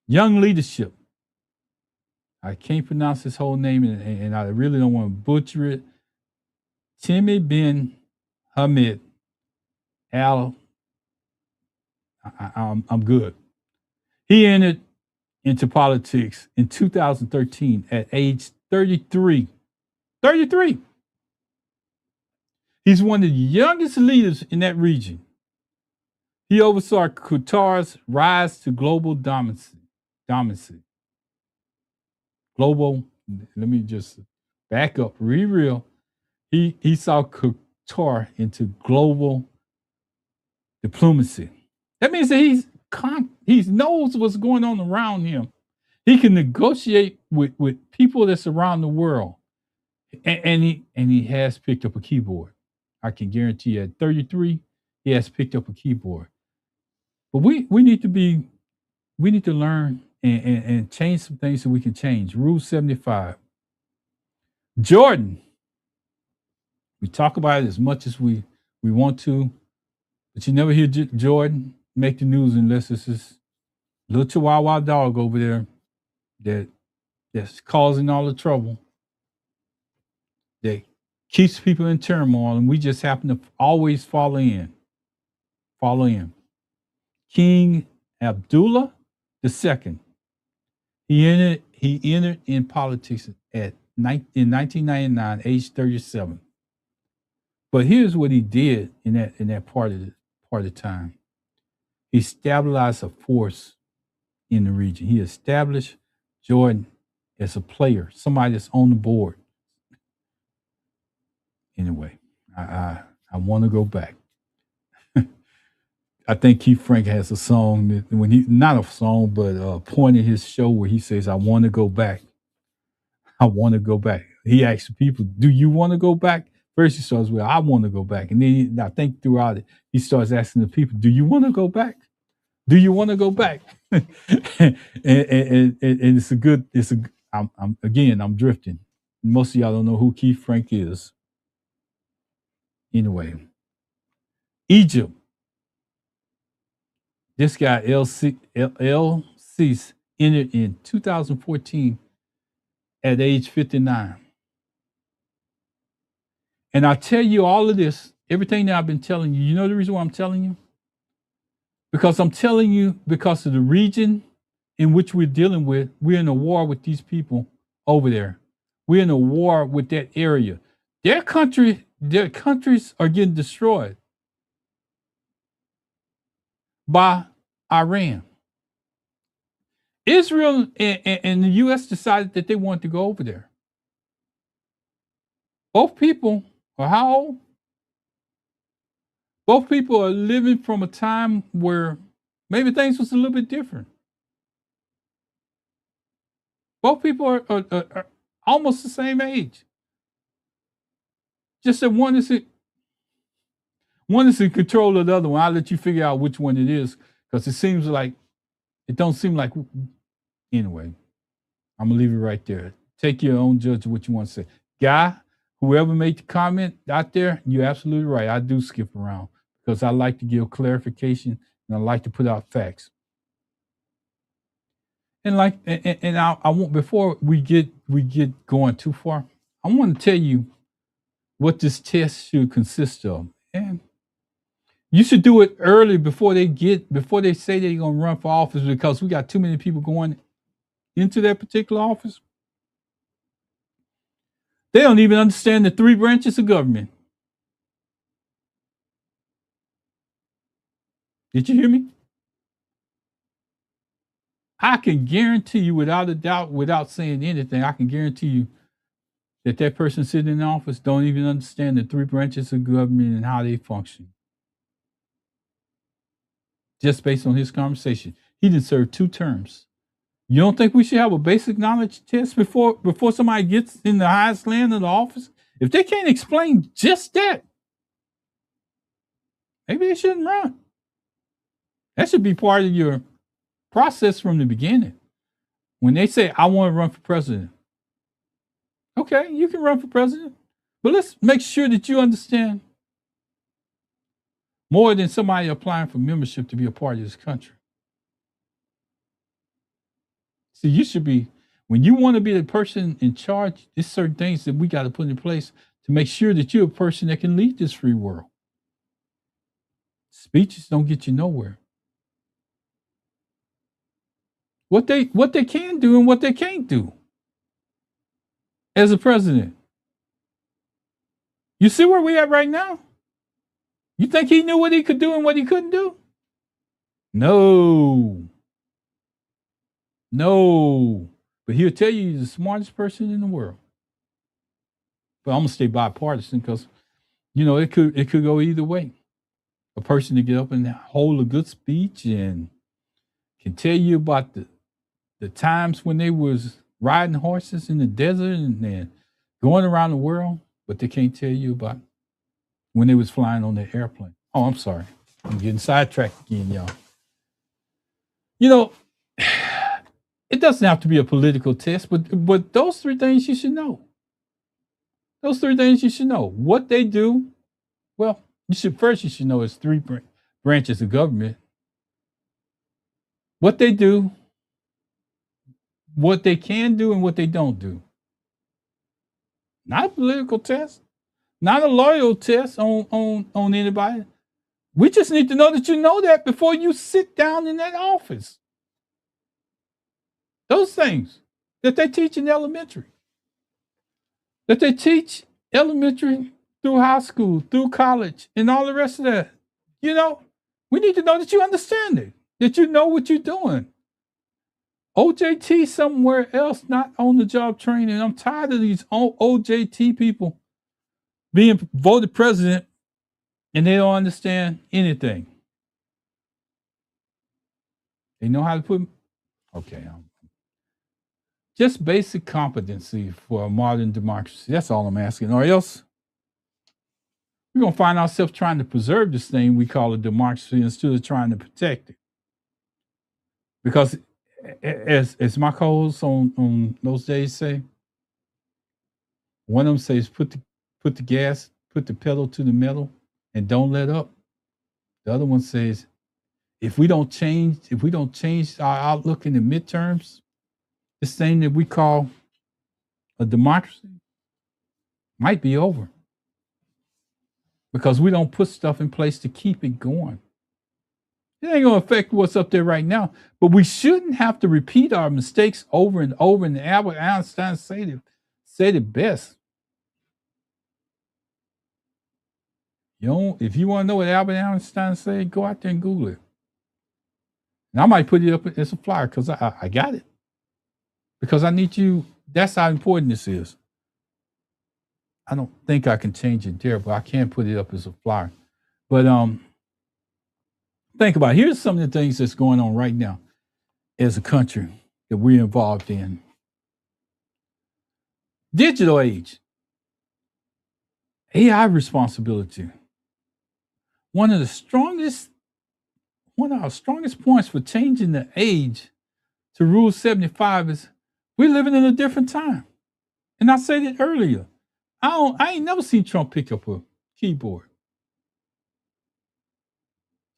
young leadership. I can't pronounce his whole name, and I really don't want to butcher it. Timmy bin Hamid Al. I'm good. He entered into politics in 2013 at age 33. 33. He's one of the youngest leaders in that region. He oversaw Qatar's rise to global dominance. Global, let me just back up, real. He saw Qatar into global diplomacy. That means that he knows what's going on around him. He can negotiate with people that's around the world, and he has picked up a keyboard. I can guarantee you at 33, he has picked up a keyboard. But we need to learn and change some things so we can change. Rule 75. Jordan. We talk about it as much as we want to, but you never hear Jordan make the news unless it's this little Chihuahua dog over there that's causing all the trouble, that keeps people in turmoil, and we just happen to always follow in. King Abdullah II. He entered in politics in 1999, age 37. But here's what he did in that part of the time. He stabilized a force in the region. He established Jordan as a player, somebody that's on the board. Anyway, I want to go back. I think Keith Frank has a song that when he not a song, but a point in his show where he says, "I want to go back. I want to go back." He asks people, "Do you want to go back?" First, he starts with, "I want to go back," and then I think throughout it, he starts asking the people, "Do you want to go back? Do you want to go back?" And it's a good. It's a. I'm drifting. Most of y'all don't know who Keith Frank is. Anyway, Egypt. This guy L. Cease entered in 2014 at age 59. And I tell you all of this, everything that I've been telling you. You know the reason why I'm telling you? Because I'm telling you because of the region in which we're dealing with. We're in a war with these people over there. We're in a war with that area. Their countries are getting destroyed by Iran. Israel and the U.S. decided that they wanted to go over there. Both people are how old? Both people are living from a time where maybe things was a little bit different. Both people are almost the same age. Just that one is in control of the other one. I'll let you figure out which one it is because it don't seem like. Anyway, I'm gonna leave it right there. Take your own judge of what you want to say. Guy, whoever made the comment out there, you're absolutely right. I do skip around because I like to give clarification and I like to put out facts. And I want before we get going too far, I want to tell you what this test should consist of. And you should do it early before they say they're gonna run for office because we got too many people going into that particular office. They don't even understand the three branches of government. Did you hear me? I can guarantee you without a doubt, without saying anything, I can guarantee you that person sitting in office don't even understand the three branches of government and how they function. Just based on his conversation. He didn't serve 2 terms. You don't think we should have a basic knowledge test before somebody gets in the highest land of the office? If they can't explain just that, maybe they shouldn't run. That should be part of your process from the beginning. When they say, I want to run for president, okay, you can run for president, but let's make sure that you understand more than somebody applying for membership to be a part of this country. See, you should be, when you want to be the person in charge, there's certain things that we got to put in place to make sure that you're a person that can lead this free world. Speeches don't get you nowhere. What they can do and what they can't do as a president. You see where we at right now? You think he knew what he could do and what he couldn't do? No. But he'll tell you he's the smartest person in the world. But I'm gonna stay bipartisan because, it could go either way. A person to get up and hold a good speech and can tell you about the times when they was riding horses in the desert and going around the world, but they can't tell you about when they was flying on their airplane. Oh, I'm sorry. I'm getting sidetracked again, y'all. It doesn't have to be a political test, but those 3 things you should know. Those 3 things you should know. What they do, well, you should know it's 3 branches of government. What they do, what they can do, and what they don't do. Not a political test, not a loyal test on anybody. We just need to know that you know that before you sit down in that office. Those things that they teach in elementary, that they teach elementary through high school, through college, and all the rest of that. We need to know that you understand it, that you know what you're doing. OJT somewhere else, not on the job training. I'm tired of these OJT people being voted president and they don't understand anything. They know how to put, okay, just basic competency for a modern democracy. That's all I'm asking. Or else we're going to find ourselves trying to preserve this thing we call a democracy instead of trying to protect it. Because as my co-hosts on those days say, one of them says put the pedal to the metal and don't let up. The other one says if we don't change our outlook in the midterms, this thing that we call a democracy might be over. Because we don't put stuff in place to keep it going. It ain't gonna affect what's up there right now, but we shouldn't have to repeat our mistakes over and over. And Albert Einstein said it best. If you want to know what Albert Einstein said, go out there and Google it. And I might put it up as a flyer because I got it. Because I need you. That's how important this is. I don't think I can change it there, but I can put it up as a flyer. But think about it. Here's some of the things that's going on right now as a country that we're involved in. Digital age. AI responsibility. One of our strongest points for changing the age to Rule 75 is we're living in a different time. And I said it earlier. I ain't never seen Trump pick up a keyboard.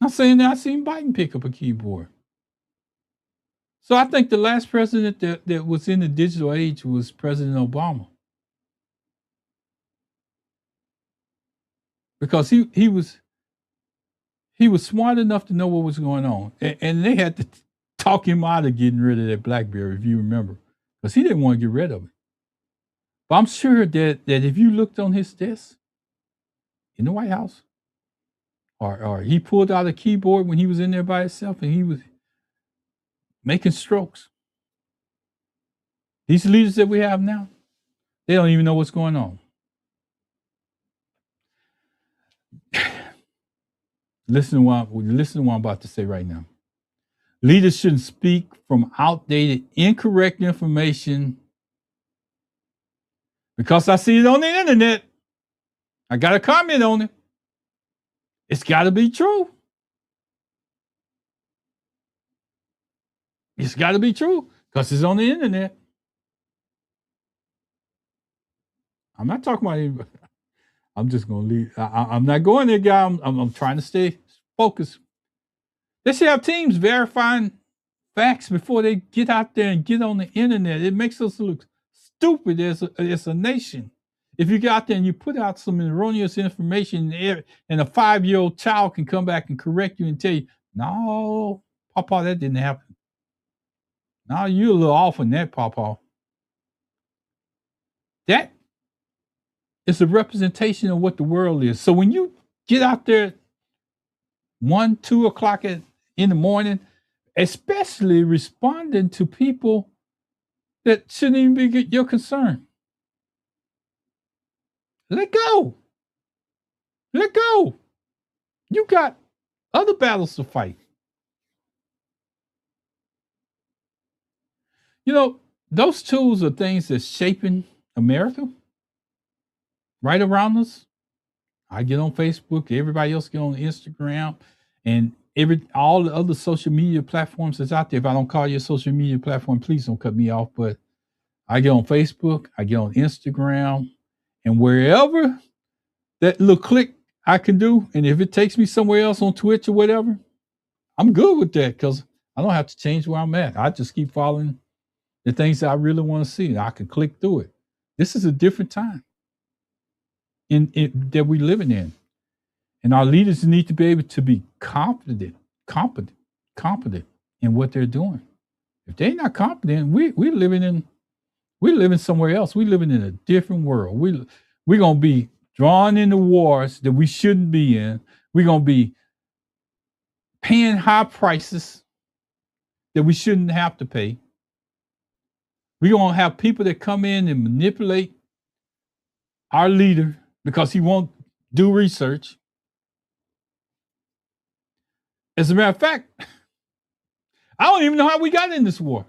I'm saying that I seen Biden pick up a keyboard. So I think the last president that was in the digital age was President Obama. Because he was smart enough to know what was going on. And they had to talk him out of getting rid of that BlackBerry, if you remember. Because he didn't want to get rid of it. But I'm sure that if you looked on his desk in the White House, or he pulled out a keyboard when he was in there by himself and he was making strokes. These leaders that we have now, they don't even know what's going on. Listen to what I'm about to say right now. Leaders shouldn't speak from outdated, incorrect information because I see it on the internet. I got to comment on it. It's got to be true. It's got to be true because it's on the internet. I'm not talking about anybody. I'm just going to leave. I'm not going there, guy. I'm trying to stay focused. They should have teams verifying facts before they get out there and get on the internet. It makes us look stupid as a nation. If you get out there and you put out some erroneous information and a 5-year-old child can come back and correct you and tell you, no, Papa, that didn't happen. No, you're a little off on that, Papa. That is a representation of what the world is. So when you get out there 1, 2 o'clock in the morning, especially responding to people that shouldn't even be your concern. Let go. Let go. You got other battles to fight. You know, those tools are things that's shaping America right around us. I get on Facebook, everybody else get on Instagram, and all the other social media platforms that's out there. If I don't call you a social media platform, please don't cut me off. But I get on Facebook, I get on Instagram, and wherever that little click I can do, and if it takes me somewhere else on Twitch or whatever, I'm good with that because I don't have to change where I'm at. I just keep following the things that I really want to see, and I can click through it. This is a different time that we're living in. And our leaders need to be able to be competent in what they're doing. If they're not competent, we're living somewhere else. We're living in a different world. We're gonna be drawn into wars that we shouldn't be in. We're gonna be paying high prices that we shouldn't have to pay. We're going to have people that come in and manipulate our leader because he won't do research. As a matter of fact, I don't even know how we got in this war.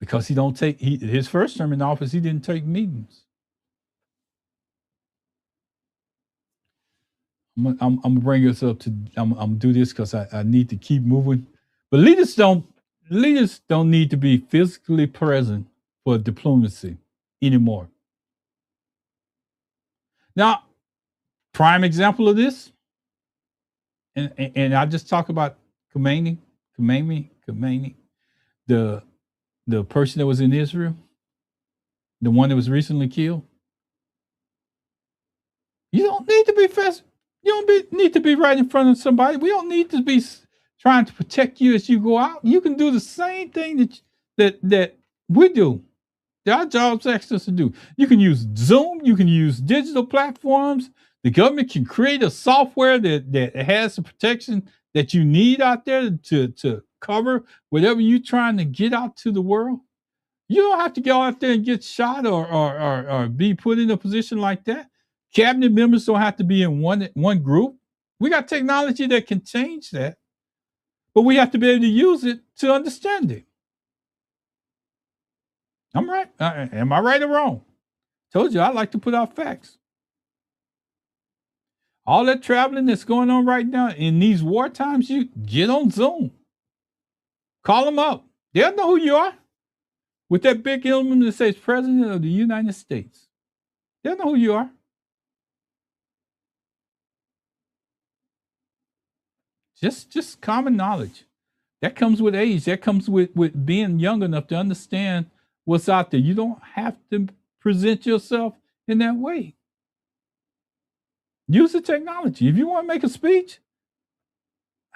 Because he don't take his first term in office, he didn't take meetings. I'm gonna bring us up to. I'm gonna do this because I need to keep moving. But leaders don't need to be physically present for diplomacy anymore. Now, prime example of this, and I just talk about Khomeini, the person that was in Israel, the one that was recently killed. You don't need to be fast. You don't need to be right in front of somebody. We don't need to be trying to protect you as you go out. You can do the same thing that we do. Our jobs ask us to do. You can use Zoom. You can use digital platforms. The government can create a software that has the protection that you need out there to cover whatever you're trying to get out to the world. You don't have to go out there and get shot or be put in a position like that. Cabinet members don't have to be in one group. We got technology that can change that, but we have to be able to use it to understand it. I'm right. Am I right or wrong? Told you I like to put out facts. All that traveling that's going on right now in these war times, you get on Zoom. Call them up. They'll know who you are. With that big emblem that says President of the United States. They'll know who you are. Just common knowledge. That comes with age. That comes with being young enough to understand what's out there. You don't have to present yourself in that way. Use the technology. If you want to make a speech,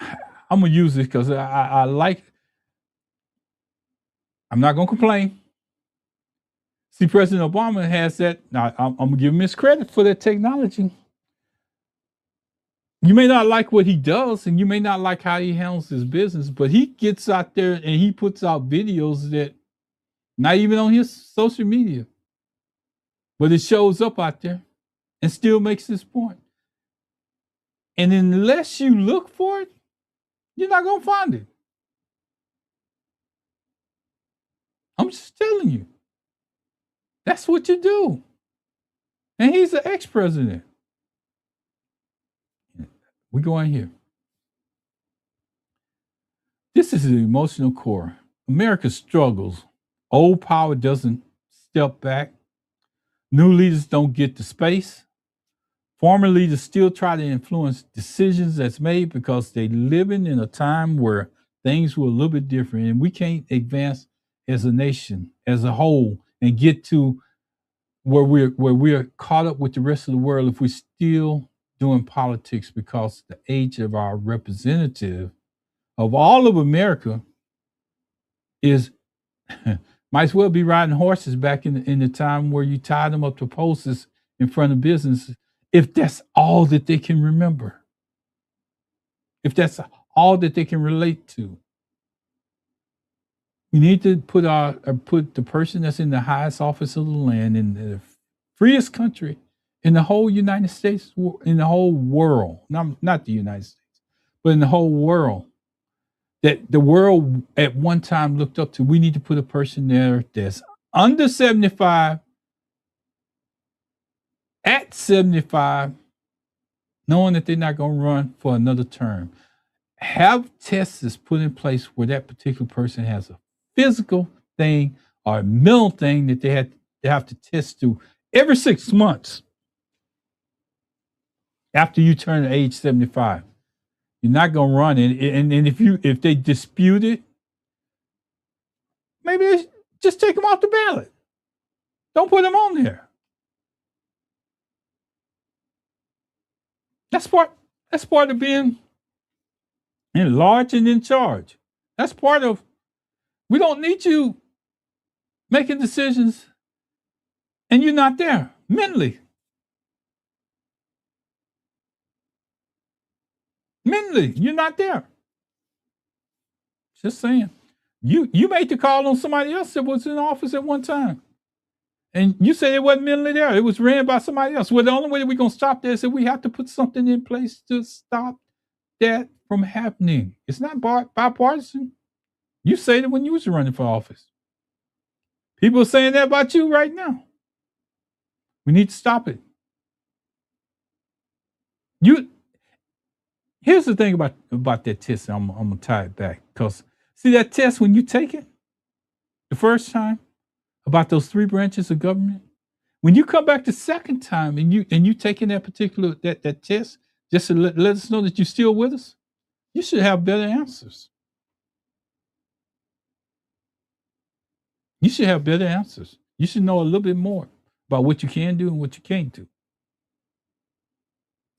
I'm gonna use this because I like. I'm not gonna complain. See, President Obama has that. Now, I'm gonna give him his credit for that technology. You may not like what he does, and you may not like how he handles his business, but he gets out there and he puts out videos that not even on his social media, but it shows up out there and still makes this point. And unless you look for it, you're not gonna find it. I'm just telling you. That's what you do. And he's an ex-president. We go in here. This is the emotional core. America struggles. Old power doesn't step back. New leaders don't get the space. Former leaders still try to influence decisions that's made because they living in a time where things were a little bit different, and we can't advance as a nation, as a whole, and get to where we're caught up with the rest of the world if we're still doing politics, because the age of our representative of all of America is might as well be riding horses back in the time where you tied them up to posts in front of businesses, if that's all that they can remember, if that's all that they can relate to. We need to put the person that's in the highest office of the land in the freest country in the whole United States, in the whole world, not the United States, but in the whole world, that the world at one time looked up to. We need to put a person there that's under 75, at 75, knowing that they're not going to run for another term. Have tests put in place where that particular person has a physical thing or a mental thing that they have to test through every 6 months after you turn age 75. You're not going to run. And if they dispute it, maybe they just take them off the ballot. Don't put them on there. That's part of being large and in charge. That's part of. We don't need you making decisions and you're not there mentally. Mentally, you're not there. Just saying. You made the call on somebody else that was in office at one time. And you said it wasn't mentally there. It was ran by somebody else. Well, the only way that we're going to stop that is that we have to put something in place to stop that from happening. It's not bipartisan. You said it when you was running for office. People are saying that about you right now. We need to stop it. Here's the thing about that test. I'm gonna tie it back because see that test when you take it the first time about those three branches of government. When you come back the second time and you taking that particular that test just to let us know that you're still with us, you should have better answers. You should have better answers. You should know a little bit more about what you can do and what you can't do.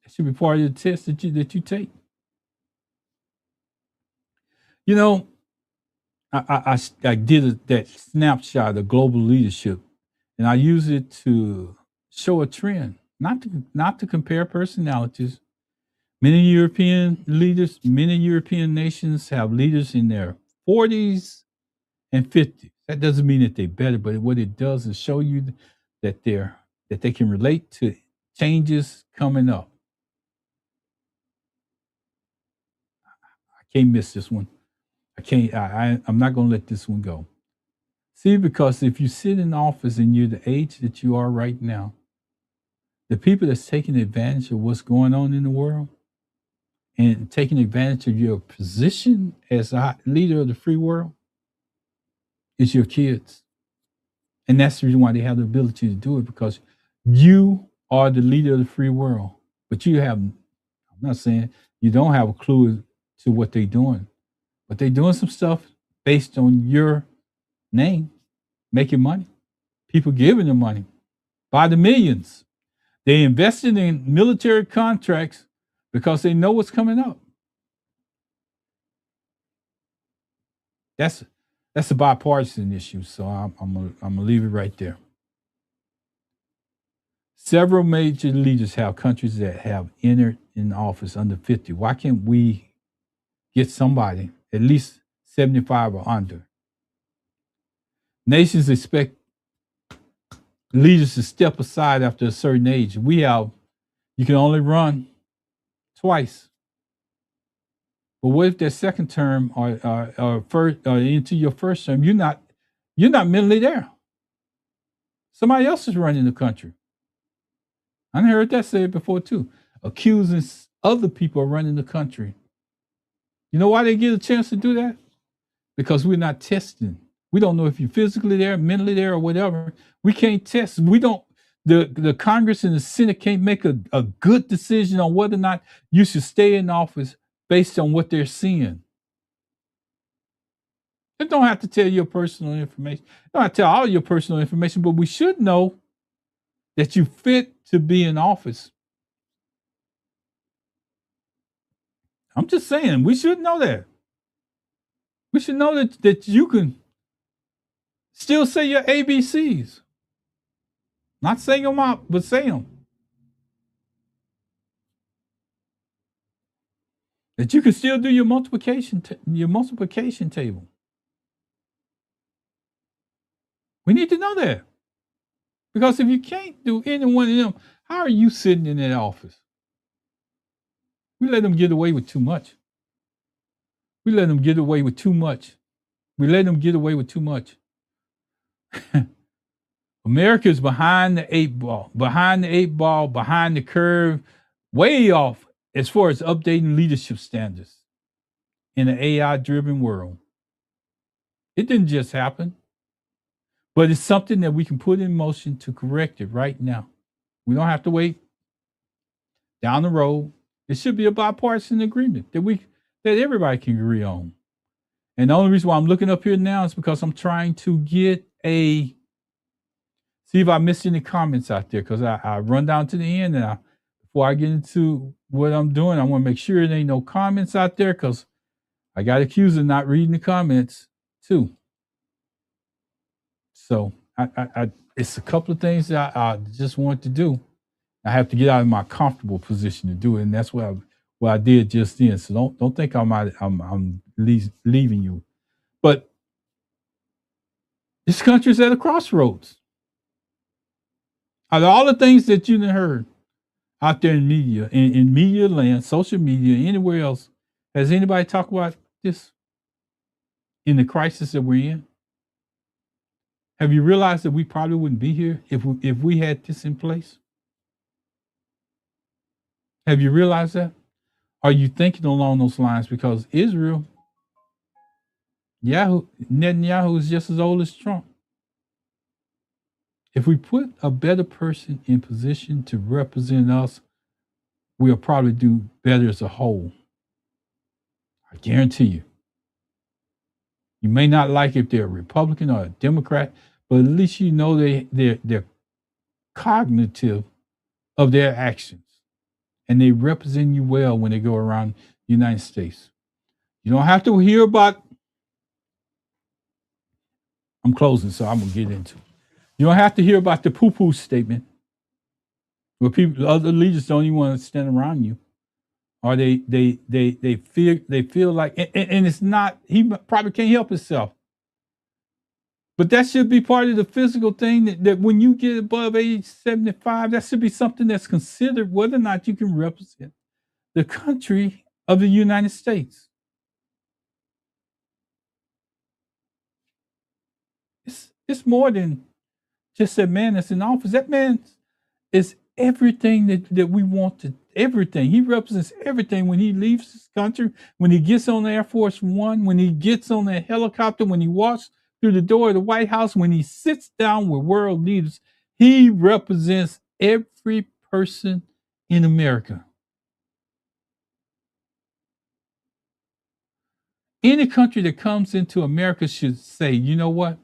That should be part of the test that you take. You know, I did that snapshot of global leadership, and I use it to show a trend, not to compare personalities. Many European leaders, many European nations have leaders in their 40s and 50s. That doesn't mean that they're better, but what it does is show you that they can relate to changes coming up. I can't miss this one. I can't. I'm not going to let this one go. See, because if you sit in office and you're the age that you are right now, the people that's taking advantage of what's going on in the world and taking advantage of your position as a leader of the free world is your kids. And that's the reason why they have the ability to do it, because you are the leader of the free world. But I'm not saying you don't have a clue to what they're doing, but they're doing some stuff based on your name, making money. People giving them money by the millions. They invested in military contracts because they know what's coming up. That's a bipartisan issue, so I'm gonna leave it right there. Several major leaders have countries that have entered in office under 50. Why can't we get somebody at least 75 or under? Nations expect leaders to step aside after a certain age. You can only run twice. But what if that second term or first or into your first term, you're not mentally there? Somebody else is running the country. I heard that said before too. Accusing other people of running the country. You know why they get a chance to do that? Because we're not testing. We don't know if you're physically there, mentally there, or whatever. We can't test. We don't. The Congress and the Senate can't make a good decision on whether or not you should stay in office based on what they're seeing. They don't have to tell your personal information. They don't have to tell all your personal information, but we should know that you fit to be in office. I'm just saying, we should know that. We should know that you can still say your ABCs. Not saying them out, but say them. That you can still do your multiplication table. We need to know that. Because if you can't do any one of them, how are you sitting in that office? We let them get away with too much. We let them get away with too much. We let them get away with too much. America is behind the eight ball, behind the curve, way off as far as updating leadership standards in an AI-driven world. It didn't just happen, but it's something that we can put in motion to correct it right now. We don't have to wait down the road. It should be a bipartisan agreement that everybody can agree on. And the only reason why I'm looking up here now is because I'm trying to get see if I missed any comments out there, because I run down to the end and before I get into what I'm doing, I want to make sure there ain't no comments out there, because I got accused of not reading the comments too. So it's a couple of things that I just want to do. I have to get out of my comfortable position to do it, and that's what I did just then. So don't think I'm leaving you. But This country's at a crossroads. Out of all the things that you done heard out there in media, in media land, social media, anywhere else, has anybody talked about this in the crisis that we're in? Have you realized that we probably wouldn't be here if we had this in place? Have you realized that? Are you thinking along those lines? Because Israel, Netanyahu is just as old as Trump. If we put a better person in position to represent us, we'll probably do better as a whole. I guarantee you. You may not like if they're a Republican or a Democrat, but at least you know they're cognitive of their actions. And they represent you well when they go around the United States. You don't have to hear about. I'm closing, so I'm gonna get into it. You don't have to hear about the poo-poo statement, where people, other leaders don't even want to stand around you, or they feel like, and it's not. He probably can't help himself, but that should be part of the physical thing. That when you get above age 75, that should be something that's considered whether or not you can represent the country of the United States. It's more than just that man that's in office. That man is everything that we want to, everything. He represents everything when he leaves this country, when he gets on Air Force One, when he gets on that helicopter, when he walks through the door of the White House, when he sits down with world leaders. He represents every person in America. Any country that comes into America should say, you know what?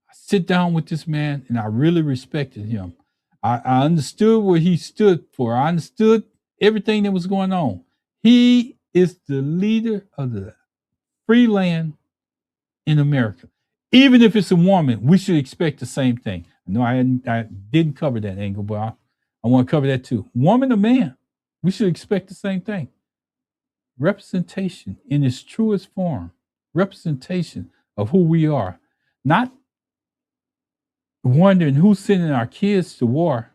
I sit down with this man and I really respected him. I understood what he stood for. I understood everything that was going on. He is the leader of the free land in America. Even if it's a woman, we should expect the same thing. No, I didn't cover that angle, but I want to cover that too. Woman or man, we should expect the same thing. Representation in its truest form, representation of who we are, not wondering who's sending our kids to war,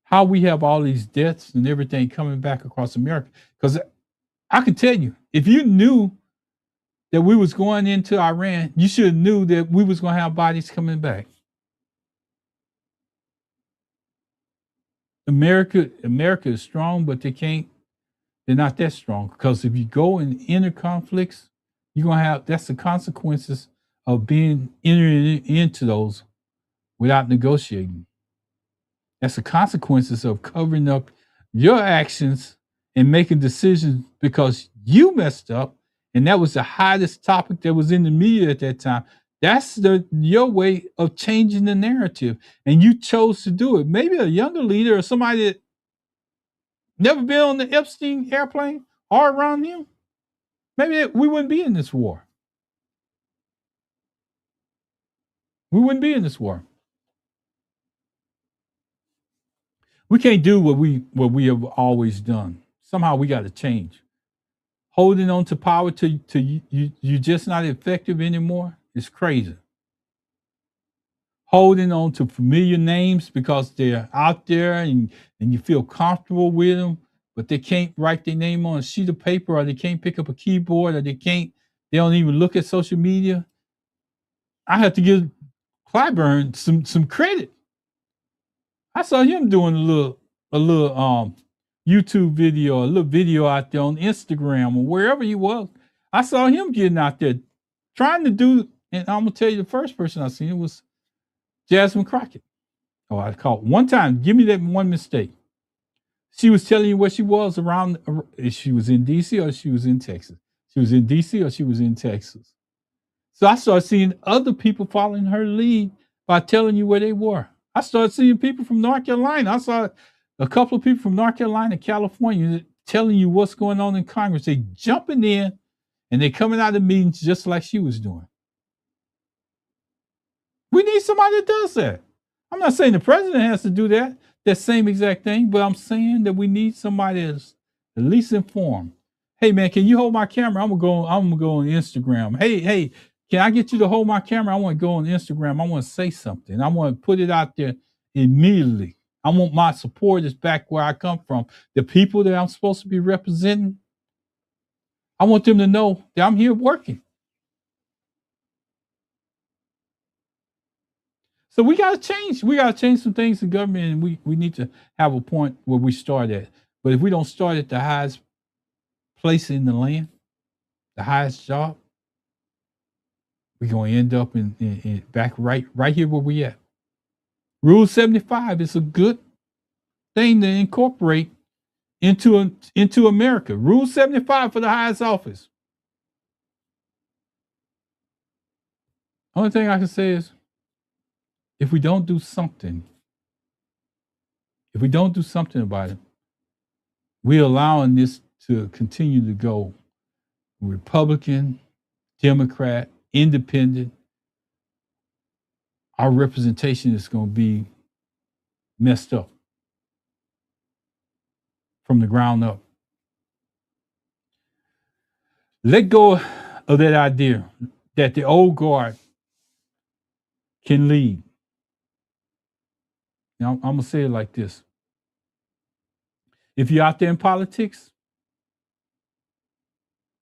how we have all these deaths and everything coming back across America. Because I can tell you, if you knew that we was going into Iran, you should have knew that we was going to have bodies coming back. America is strong, but they're not that strong. Because if you go in inner conflicts, you're going to have, that's the consequences of being entering into those without negotiating. That's the consequences of covering up your actions and making decisions because you messed up. And that was the hottest topic that was in the media at that time. That's your way of changing the narrative. And you chose to do it. Maybe a younger leader or somebody that never been on the Epstein airplane or around him, maybe we wouldn't be in this war. We wouldn't be in this war. We can't do what we have always done. Somehow we got to change. Holding on to power to you just not effective anymore is crazy. Holding on to familiar names because they're out there and you feel comfortable with them, but they can't write their name on a sheet of paper, or they can't pick up a keyboard, or they don't even look at social media. I have to give Clyburn some credit. I saw him doing a little YouTube video, a little video out there on Instagram or wherever he was. I saw him getting out there trying to do, and I'm gonna tell you the first person I seen it was Jasmine Crockett. Oh, I called one time. Give me that one mistake. She was telling you where she was around. If she was in DC or she was in Texas. She was in DC or she was in Texas. So I started seeing other people following her lead by telling you where they were. I started seeing people from North Carolina. I saw a couple of people from North Carolina, California, telling you what's going on in Congress. They jumping in and they coming out of meetings just like she was doing. We need somebody that does that. I'm not saying the president has to do that same exact thing, but I'm saying that we need somebody that's at least informed. Hey man, can you hold my camera? I'm gonna go on Instagram. Hey, Can I get you to hold my camera? I want to go on Instagram. I want to say something. I want to put it out there immediately. I want my supporters back where I come from. The people that I'm supposed to be representing, I want them to know that I'm here working. So we got to change. We got to change some things in government, and we need to have a point where we start at. But if we don't start at the highest place in the land, the highest job, we're going to end up in back right here where we at. Rule 75 is a good thing to incorporate into America. Rule 75 for the highest office. Only thing I can say is if we don't do something about it, we're allowing this to continue to go Republican, Democrat, Independent. Our representation is going to be messed up from the ground up. Let go of that idea that the old guard can lead. Now, I'm going to say it like this. If you're out there in politics,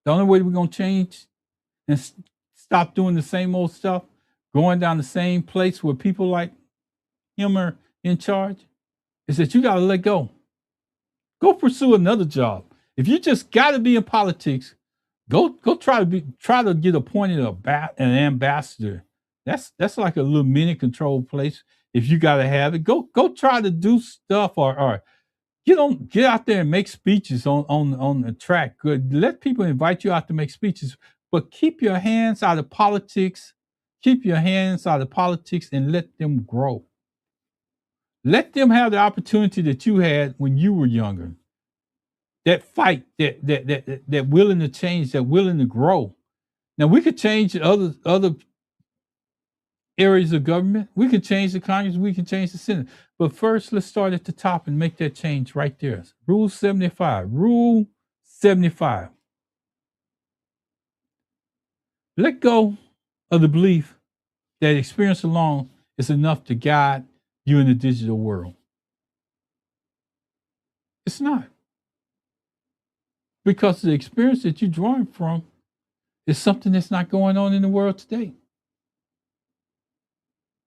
the only way we're going to change and stop doing the same old stuff, going down the same place where people like him are in charge, is that you got to let go. Go pursue another job. If you just got to be in politics, go try to get appointed an ambassador. That's like a little mini control place. If you got to have it, go try to do stuff or get out there and make speeches on the track. Good. Let people invite you out to make speeches, but keep your hands out of politics. Keep your hands out of politics and let them grow. Let them have the opportunity that you had when you were younger. That fight, that willing to change, that willing to grow. Now we could change other areas of government. We could change the Congress. We can change the Senate. But first, let's start at the top and make that change right there. Rule 75. Rule 75. Let go of the belief that experience alone is enough to guide you in the digital world. It's not. Because the experience that you're drawing from is something that's not going on in the world today.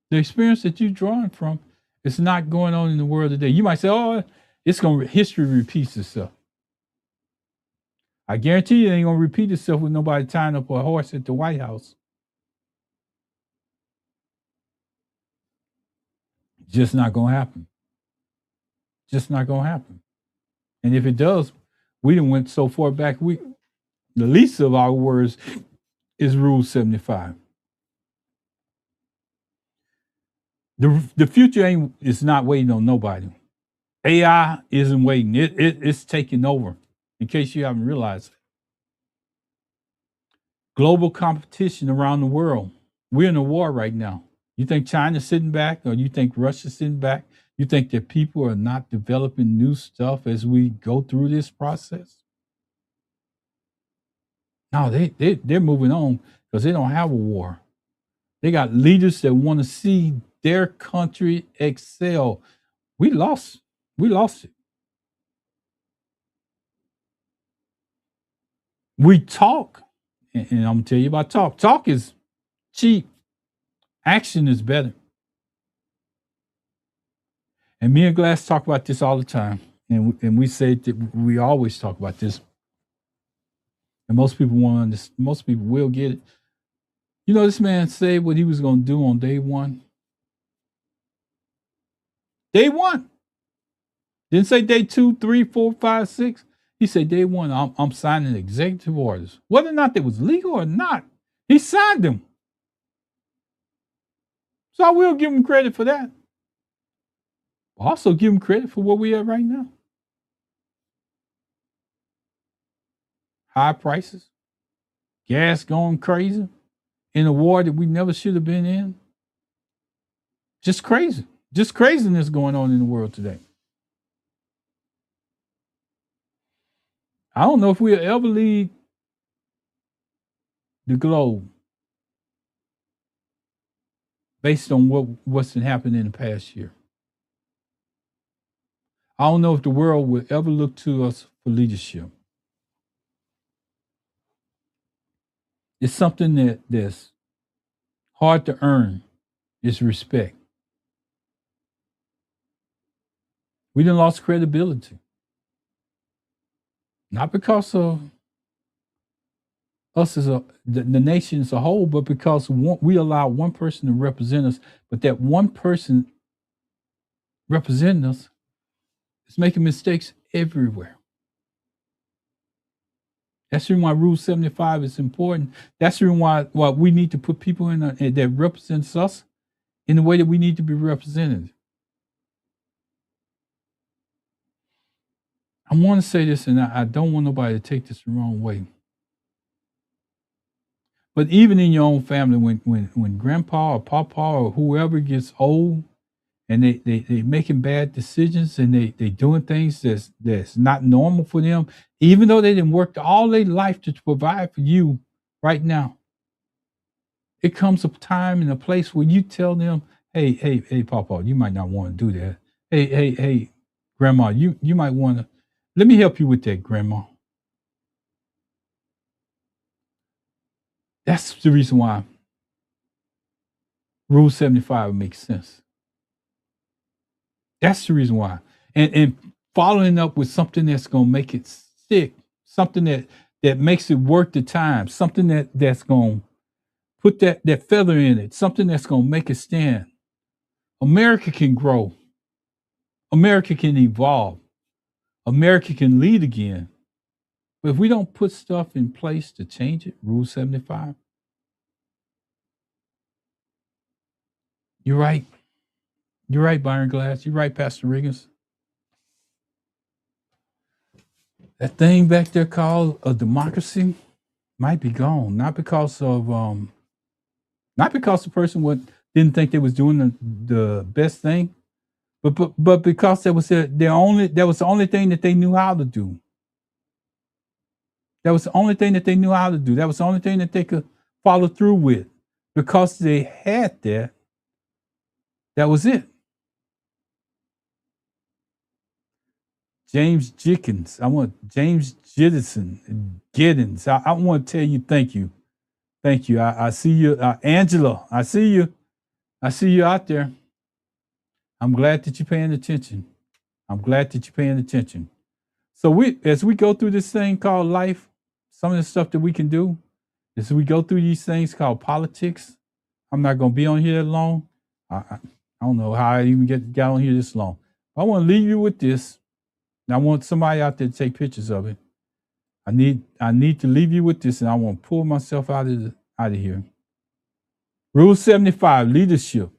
The experience that you're drawing from is not going on in the world today. You might say, "Oh, history repeats itself." I guarantee you, it ain't gonna repeat itself with nobody tying up a horse at the White House. Just not gonna happen. Just not gonna happen. And if it does, we done went so far back. The least of our words is Rule 75. The future is not waiting on nobody. AI isn't waiting. It's taking over. In case you haven't realized it. Global competition around the world. We're in a war right now. You think China's sitting back, or you think Russia's sitting back? You think that people are not developing new stuff as we go through this process? No, they're moving on because they don't have a war. They got leaders that want to see their country excel. We lost. We lost it. We talk, and I'm gonna tell you about talk. Talk is cheap. Action is better. And me and Glass talk about this all the time, and we say that we always talk about this. And most people want to. Most people will get it. You know, this man said what he was going to do on day one. Day one. Didn't say day 2, 3, 4, 5, 6. He said day one, I'm signing executive orders. Whether or not they was legal or not, he signed them. So I will give him credit for that. Also give him credit for where we are right now. High prices, gas going crazy, in a war that we never should have been in. Just crazy. Just craziness going on in the world today. I don't know if we'll ever lead the globe based on what's been happening in the past year. I don't know if the world will ever look to us for leadership. It's something that's hard to earn. Is respect. We done lost credibility, not because of us as the nation as a whole, but because we allow one person to represent us, but that one person representing us is making mistakes everywhere. That's the reason why Rule 75 is important. That's the reason why we need to put people in that represents us in the way that we need to be represented. I want to say this, and I don't want nobody to take this the wrong way. But even in your own family, when grandpa or papa or whoever gets old and they making bad decisions and they doing things that's not normal for them, even though they didn't work all their life to provide for you right now, it comes a time and a place where you tell them, hey, papa, you might not want to do that. Hey, grandma, you might want to, let me help you with that, grandma. That's the reason why Rule 75 makes sense. That's the reason why. And following up with something that's gonna make it stick, something that makes it worth the time, something that's gonna put that feather in it, something that's gonna make it stand. America can grow. America can evolve. America can lead again. But if we don't put stuff in place to change it, Rule 75, you're right. You're right, Byron Glass. You're right, Pastor Riggins. That thing back there called a democracy might be gone, not because the person didn't think they was doing the best thing, but because that was the only thing that they knew how to do. That was the only thing that they knew how to do. That was the only thing that they could follow through with. Because they had that was it. James Jickens. I want James Giddens. I want to tell you thank you. Thank you. I see you, Angela. I see you. I see you out there. I'm glad that you're paying attention. I'm glad that you're paying attention. So as we go through this thing called life, some of the stuff that we can do, as we go through these things called politics, I'm not going to be on here that long. I don't know how I even got on here this long. I want to leave you with this. And I want somebody out there to take pictures of it. I need to leave you with this, and I want to pull myself out of here. Rule 75, leadership.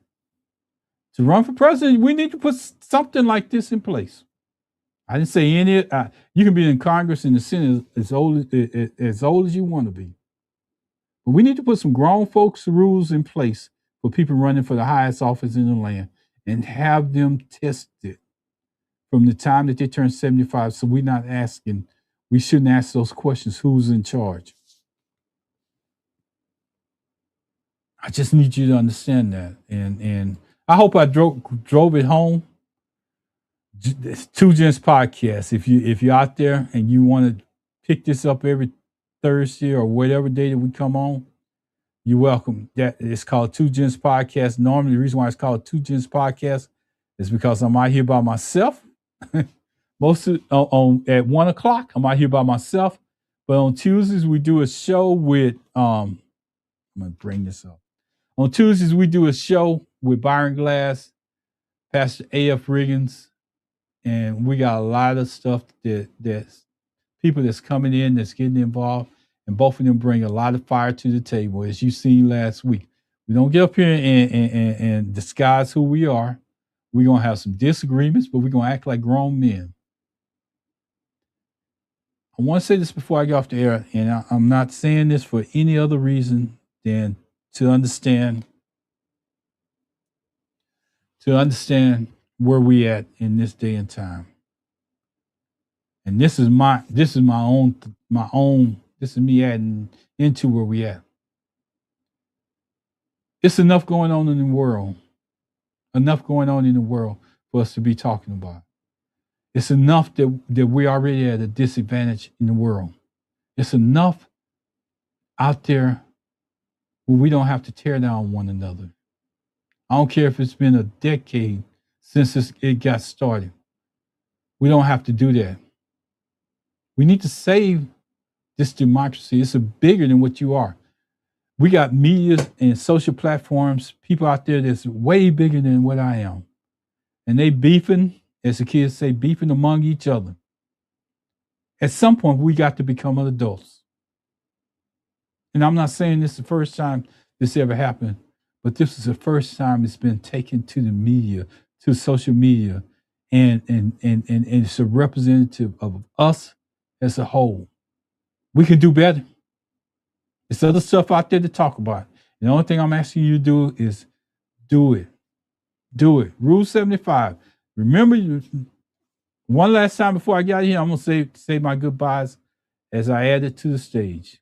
To run for president, we need to put something like this in place. I didn't say any. You can be in Congress and the Senate as old as you want to be, but we need to put some grown folks rules in place for people running for the highest office in the land, and have them tested from the time that they turn 75. So we shouldn't ask those questions. Who's in charge? I just need you to understand that, and I hope I drove it home. It's Two Gents Podcast. If you're out there and you want to pick this up every Thursday or whatever day that we come on, you're welcome. That it's called Two Gents Podcast. Normally, the reason why it's called Two Gents Podcast is because I'm out here by myself. Most at 1:00, I'm out here by myself. But on Tuesdays we do a show with I'm gonna bring this up. On Tuesdays we do a show with Byron Glass, Pastor A.F. Riggins, and we got a lot of stuff that's people that's coming in that's getting involved, and both of them bring a lot of fire to the table, as you seen last week. We don't get up here and disguise who we are. We're gonna have some disagreements, but we're gonna act like grown men. I want to say this before I get off the air, and I'm not saying this for any other reason than to understand where we at in this day and time. And this is my own this is me adding into where we at. It's enough going on in the world. Enough going on in the world for us to be talking about. It's enough that we're already at a disadvantage in the world. It's enough out there where we don't have to tear down one another. I don't care if it's been a decade since it got started. We don't have to do that. We need to save this democracy. It's bigger than what you are. We got media and social platforms, people out there that's way bigger than what I am. And they beefing, as the kids say, beefing among each other. At some point, we got to become adults. And I'm not saying this is the first time this ever happened, but this is the first time it's been taken to the media, to social media, and it's a representative of us as a whole. We can do better. There's other stuff out there to talk about. And the only thing I'm asking you to do is do it. Do it. Rule 75. Remember, one last time before I get out here, I'm going to say my goodbyes as I add it to the stage.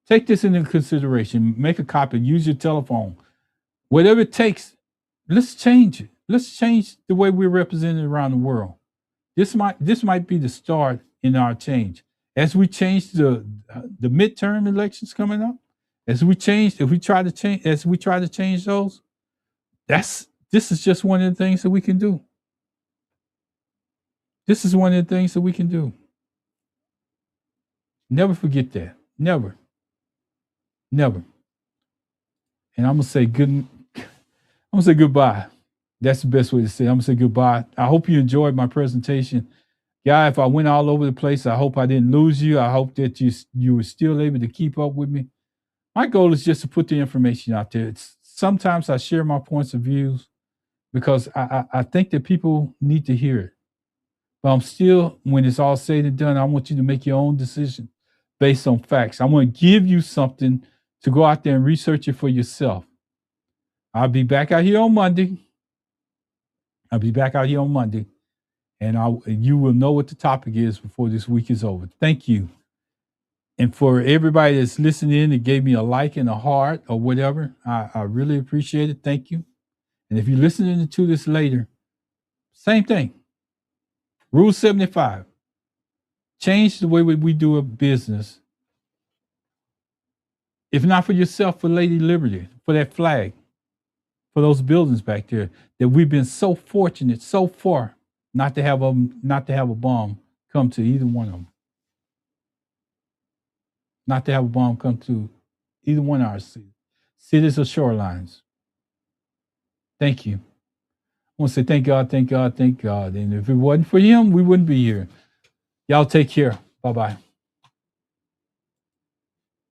Take this into consideration. Make a copy. Use your telephone. Whatever it takes, let's change it. Let's change the way we're represented around the world. This might be the start in our change. As we change the midterm elections coming up, as we try to change those, this is just one of the things that we can do. This is one of the things that we can do. Never forget that. Never. Never. And I'm gonna say goodbye. That's the best way to say it. I'm gonna say goodbye. I hope you enjoyed my presentation. Guy, if I went all over the place, I hope I didn't lose you. I hope that you were still able to keep up with me. My goal is just to put the information out there. Sometimes I share my points of views because I think that people need to hear it. But I'm still, when it's all said and done, I want you to make your own decision based on facts. I want to give you something to go out there and research it for yourself. I'll be back out here on Monday. And you will know what the topic is before this week is over. Thank you. And for everybody that's listening in and gave me a like and a heart or whatever, I really appreciate it. Thank you. And if you're listening to this later, same thing. Rule 75. Change the way we do a business. If not for yourself, for Lady Liberty, for that flag, for those buildings back there that we've been so fortunate so far not to have a bomb come to either one of them. Not to have a bomb come to either one of our cities or shorelines. Thank you. I want to say thank God, thank God, thank God. And if it wasn't for him, we wouldn't be here. Y'all take care. Bye-bye.